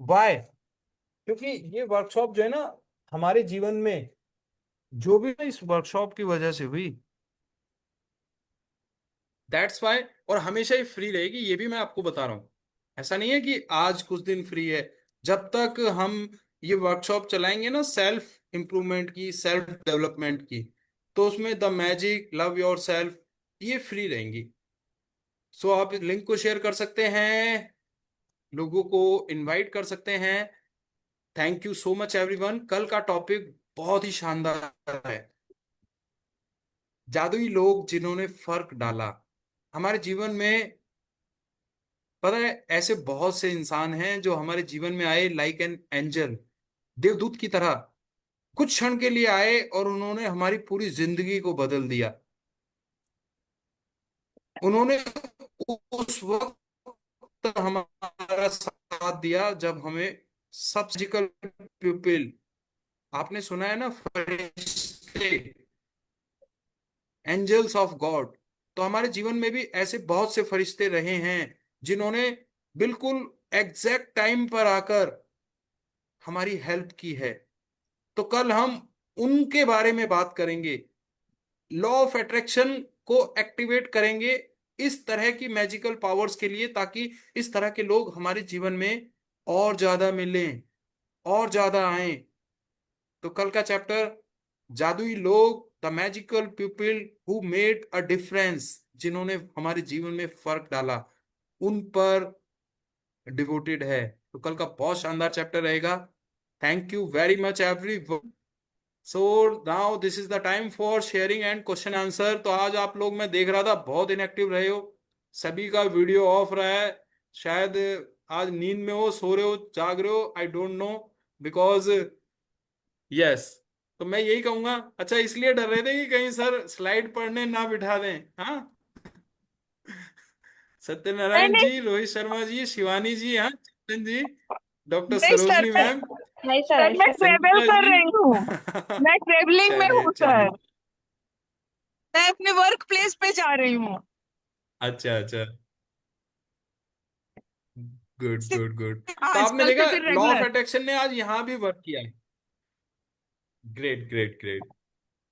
वाई? क्योंकि ये वर्कशॉप जो है ना, हमारे जीवन में जो भी इस वर्कशॉप की वजह से हुई, दैट्स वाई। और हमेशा ही फ्री रहेगी, ये भी मैं आपको बता रहा हूं। ऐसा नहीं है कि आज कुछ दिन फ्री है। जब तक हम ये वर्कशॉप चलाएंगे ना सेल्फ इंप्रूवमेंट की, सेल्फ डेवलपमेंट की, तो उसमें the magic, love your self, ये फ्री रहेंगी। सो आप लिंक को शेयर कर सकते हैं, लोगों को इनवाइट कर सकते हैं। Thank you so much everyone. कल का टॉपिक बहुत ही शानदार है, जादुई लोग जिन्होंने फर्क डाला हमारे जीवन में। पता है, ऐसे बहुत से इंसान हैं जो हमारे जीवन में आए लाइक एन एंजल, देवदूत की तरह। कुछ क्षण के लिए आए और उन्होंने हमारी पूरी जिंदगी को बदल दिया। उन्होंने उस वक्त हमारा साथ दिया जब हमें सब्जिकल प्यूपिल, आपने सुना है ना, फरिश्ते, एंजल्स ऑफ गॉड। तो हमारे जीवन में भी ऐसे बहुत से फरिश्ते रहे हैं जिन्होंने बिल्कुल एग्जैक्ट टाइम पर आकर हमारी हेल्प की है। तो कल हम उनके बारे में बात करेंगे, लॉ ऑफ अट्रैक्शन को एक्टिवेट करेंगे इस तरह की मैजिकल पावर्स के लिए, ताकि इस तरह के लोग हमारे जीवन में और ज्यादा मिलें, और ज्यादा आए। तो कल का चैप्टर, जादुई लोग, the magical people who made a difference, जिन्होंने हमारे जीवन में फर्क डाला, उन पर डिवोटेड है। तो कल का बहुत शानदार चैप्टर रहेगा। Thank you very much everyone. So now this is the time for sharing and question answer. तो आज आप लोग, मैं देख रहा था, बहुत इनएक्टिव रहे हो, सभी का वीडियो ऑफ रहा है। शायद आज नींद में हो, सो रहे हो, जाग रहे हो, I don't know, because yes. तो मैं यही कहूंगा, अच्छा इसलिए डर रहे थे कि कहीं सर स्लाइड पढ़ने ना बिठा दें, हाँ। नहीं सत्यनारायण नहीं, जी, रोहित शर्मा जी, शिवानी जी, हाँ, चंदन जी, डॉक्टर नहीं सर, सरोजनी मैम, नहीं सर, मैं ट्रेवल संगीता कर जी। रही हूँ। मैं ट्रेवलिंग में चलिए हूँ सर। चलिए। मैं अपने वर्क प्लेस पे जा रही हूँ। अच्छा अच्छा। Good good good. तो आपने आजकल देखा से फिर लॉ ऑफ रेगुलर। अट्रैक्शन ने आज यहाँ भी वर्क किया है। Great great great.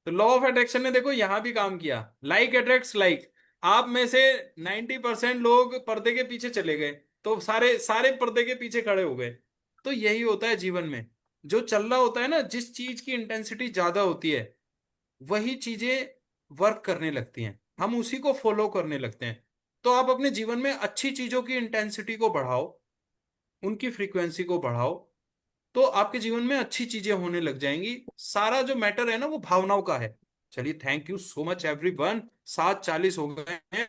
तो लॉ ऑफ अट्रैक्शन ने देखो यहाँ भी काम किया। Like attracts like. आप में से 90% लोग पर्दे के पीछे चले गए, तो सारे सारे पर्दे के पीछे खड़े हो गए। तो यही होता है जीवन में, जो चल रहा होता है ना, जिस चीज की इंटेंसिटी ज्यादा होती है वही चीजें वर्क करने लगती हैं, हम उसी को फॉलो करने लगते हैं। तो आप अपने जीवन में अच्छी चीजों की इंटेंसिटी को बढ़ाओ, उनकी फ्रीक्वेंसी को बढ़ाओ, तो आपके जीवन में अच्छी चीजें होने लग जाएंगी। सारा जो मैटर है ना वो भावनाओं का है। चलिए, thank you so much everyone. 7:40 हो गए हैं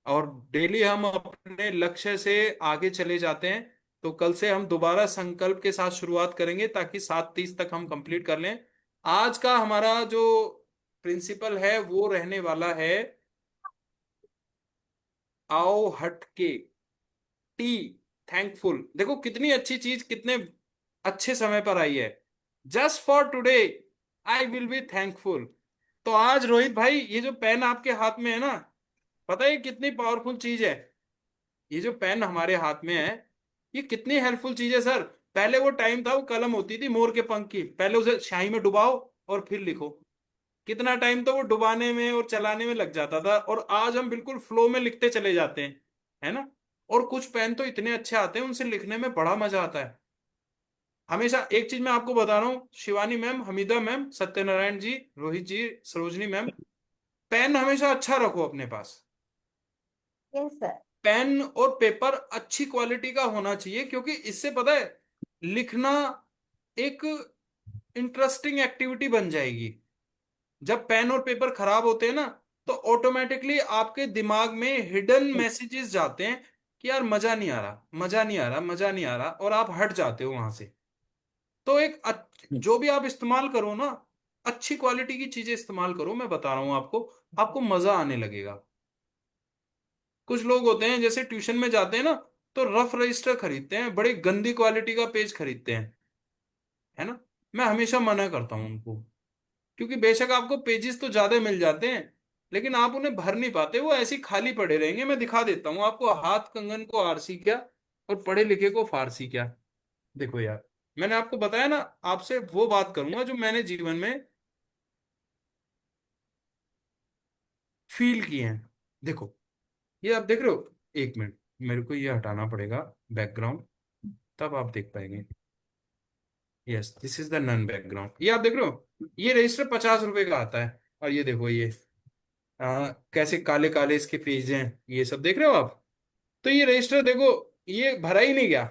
और डेली हम अपने लक्ष्य से आगे चले जाते हैं। तो कल से हम दोबारा संकल्प के साथ शुरुआत करेंगे ताकि 7:30 तक हम कंप्लीट कर लें। आज का हमारा जो प्रिंसिपल है वो रहने वाला है, आओ हट के टी थैंकफुल। देखो कितनी अच्छी चीज कितने अच्छे समय पर आई है। Just for today I will be thankful. तो आज रोहित भाई, ये जो पेन आपके हाथ में है ना, पता है ये कितनी पावरफुल चीज है? ये जो पेन हमारे हाथ में है, ये कितनी हेल्पफुल चीज है सर। पहले वो टाइम था, वो कलम होती थी मोर के पंख की, पहले उसे स्याही में डुबाओ और फिर लिखो। कितना टाइम तो वो डुबाने में और चलाने में लग जाता था, और आज हम बिल्कुल फ्लो में लिखते चले जाते हैं, है ना। और कुछ पेन तो इतने अच्छे आते हैं, उनसे लिखने में बड़ा मजा आता है। हमेशा एक चीज मैं आपको बता रहा हूँ, Shivani ma'am, Hamida ma'am, Satyanarayan ji, Rohit ji, Sarojini ma'am, pen हमेशा अच्छा रखो अपने पास। Yes sir. पेन और पेपर अच्छी क्वालिटी का होना चाहिए, क्योंकि इससे पता है लिखना एक इंटरेस्टिंग एक्टिविटी बन जाएगी। जब पेन और पेपर खराब होते हैं ना, तो ऑटोमेटिकली आपके दिमाग में हिडन मैसेजेस जाते हैं कि यार मजा नहीं आ रहा, मजा नहीं आ रहा, मजा नहीं आ रहा, और आप हट जाते हो वहां से। तो जो भी आप इस्तेमाल करो ना, अच्छी क्वालिटी की चीजें इस्तेमाल करो। मैं बता रहा हूं आपको, आपको मजा आने लगेगा। कुछ लोग होते हैं जैसे ट्यूशन में जाते हैं ना, तो रफ रजिस्टर खरीदते हैं, बड़ी गंदी क्वालिटी का पेज खरीदते हैं, है ना। मैं हमेशा मना करता हूं उनको, क्योंकि बेशक आपको पेजेस तो ज्यादा मिल जाते हैं, लेकिन आप उन्हें भर नहीं पाते, वो ऐसे ही खाली पड़े रहेंगे। मैं दिखा देता हूँ आपको, हाथ कंगन को आरसी क्या और पढ़े लिखे को फारसी क्या। देखो यार, मैंने आपको बताया ना, आपसे वो बात करूंगा जो मैंने जीवन में फील किए हैं। देखो, ये आप देख रहे हो, एक मिनट, मेरे को ये हटाना पड़ेगा बैकग्राउंड, तब आप देख पाएंगे। Yes, this is the nun background. ये आप देख रहे हो, ये रजिस्टर 50 रुपए का आता है। और ये देखो, ये कैसे काले काले इसके पेज हैं, ये सब देख रहे हो आप। तो ये रजिस्टर देखो, ये भरा ही नहीं गया।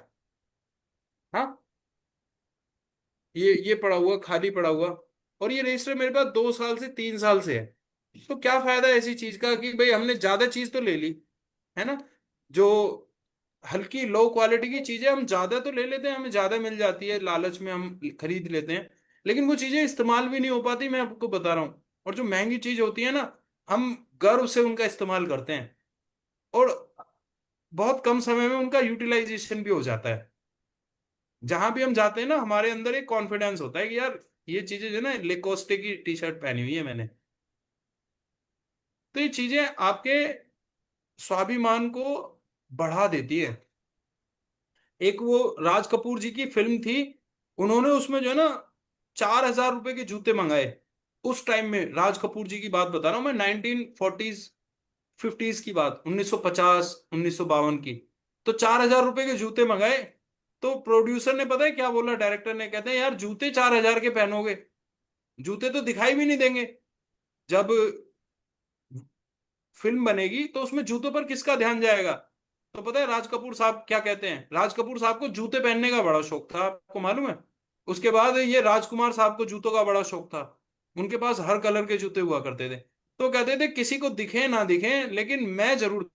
हाँ, ये पड़ा हुआ, खाली पड़ा हुआ। और ये रजिस्टर मेरे पास 2 साल से 3 साल से है। तो क्या फायदा है ऐसी चीज का कि भाई हमने ज्यादा चीज तो ले ली, है ना। जो हल्की लो क्वालिटी की चीजें हम ज्यादा तो ले लेते हैं, हमें ज्यादा मिल जाती है, लालच में हम खरीद लेते हैं, लेकिन वो चीजें इस्तेमाल भी नहीं हो पाती, मैं आपको बता रहा हूँ। और जो महंगी चीज होती है ना, हम गर्व से उनका इस्तेमाल करते हैं, और बहुत कम समय में उनका यूटिलाइजेशन भी हो जाता है। जहां भी हम जाते हैं ना, हमारे अंदर एक कॉन्फिडेंस होता है कि यार ये चीजें जो ना, लेकोस्टे की टी शर्ट पहनी हुई है मैंने। तो ये चीजें आपके स्वाभिमान को बढ़ा देती है। एक वो राज कपूर जी की फिल्म थी, उन्होंने उसमें जो है ना 4,000 रुपए के जूते मंगाए। उस टाइम में राज कपूर जी की बात बता रहा हूं मैं, 1940s 50s की बात, 1950 1952 की। तो 4,000 रुपए के जूते मंगाए। तो प्रोड्यूसर ने पता है क्या बोला, डायरेक्टर ने, कहते हैं यार जूते 4,000 के पहनोगे, जूते तो दिखाई भी नहीं देंगे। जब फिल्म बनेगी तो उसमें जूतों पर किसका ध्यान जाएगा। तो पता है राज कपूर साहब क्या कहते हैं, राज कपूर साहब को जूते पहनने का बड़ा शौक था, आपको मालूम है। उसके बाद ये राजकुमार साहब को जूतों का बड़ा शौक था, उनके पास हर कलर के जूते हुआ करते थे। तो कहते थे किसी को दिखे ना दिखे, लेकिन मैं जरूर।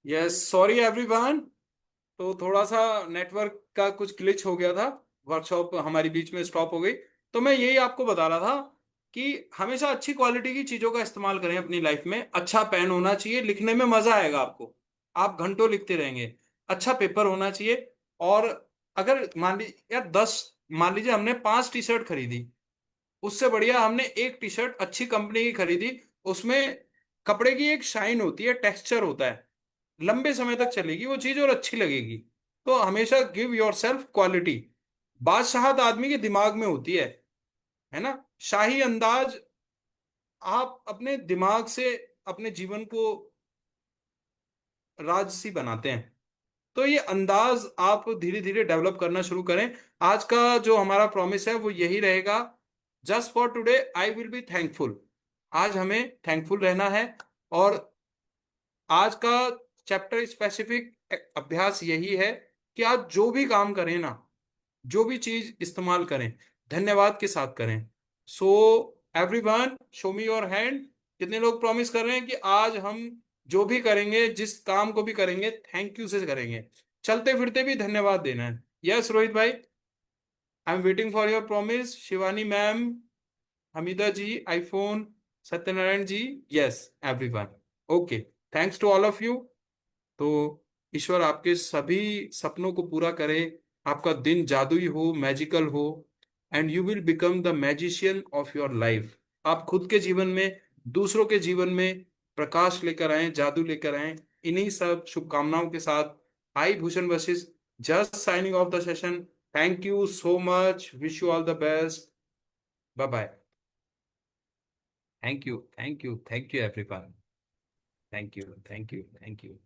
Yes, sorry everyone. तो थोड़ा सा नेटवर्क का कुछ ग्लिच हो गया था, वर्कशॉप हमारी बीच में स्टॉप हो गई। तो मैं यही आपको बता रहा था कि हमेशा अच्छी क्वालिटी की चीजों का इस्तेमाल करें अपनी लाइफ में। अच्छा पेन होना चाहिए, लिखने में मजा आएगा आपको, आप घंटों लिखते रहेंगे। अच्छा पेपर होना चाहिए। और अगर मान लीजिए यार 10, मान लीजिए हमने 5 टी शर्ट खरीदी, उससे बढ़िया हमने एक टी शर्ट अच्छी कंपनी की खरीदी। उसमें कपड़े की एक शाइन होती है, टेक्सचर होता है, लंबे समय तक चलेगी वो चीज और अच्छी लगेगी। तो हमेशा गिव योर सेल्फ क्वालिटी। बादशाहत आदमी के दिमाग में होती है ना। शाही अंदाज, आप अपने दिमाग से अपने जीवन को राजसी बनाते हैं। तो ये अंदाज आप धीरे धीरे डेवलप करना शुरू करें। आज का जो हमारा प्रॉमिस है वो यही रहेगा, just for today I will be thankful. आज हमें थैंकफुल रहना है। और आज का चैप्टर स्पेसिफिक अभ्यास यही है कि आज जो भी काम करें ना, जो भी चीज इस्तेमाल करें, धन्यवाद के साथ करें। So everyone show me your hand. कितने लोग प्रॉमिस कर रहे हैं कि आज हम जो भी करेंगे, जिस काम को भी करेंगे, थैंक यू से करेंगे, चलते फिरते भी धन्यवाद देना है। यस रोहित भाई, I am waiting for your promise. Shivani ma'am, Hamida ji, iPhone, Satyanarayan ji, yes everyone. Okay, thanks to all of you. तो ईश्वर आपके सभी सपनों को पूरा करे, आपका दिन जादुई हो, मैजिकल हो, and you will become the magician of your life. आप खुद के जीवन में, दूसरों के जीवन में प्रकाश लेकर आए, जादू लेकर आए। इन्हीं सब शुभकामनाओं के साथ I Bhushan Vashishth just signing off the session. Thank you so much, wish you all the best, bye bye. Thank you, thank you, thank you everyone. Thank you, thank you, thank you.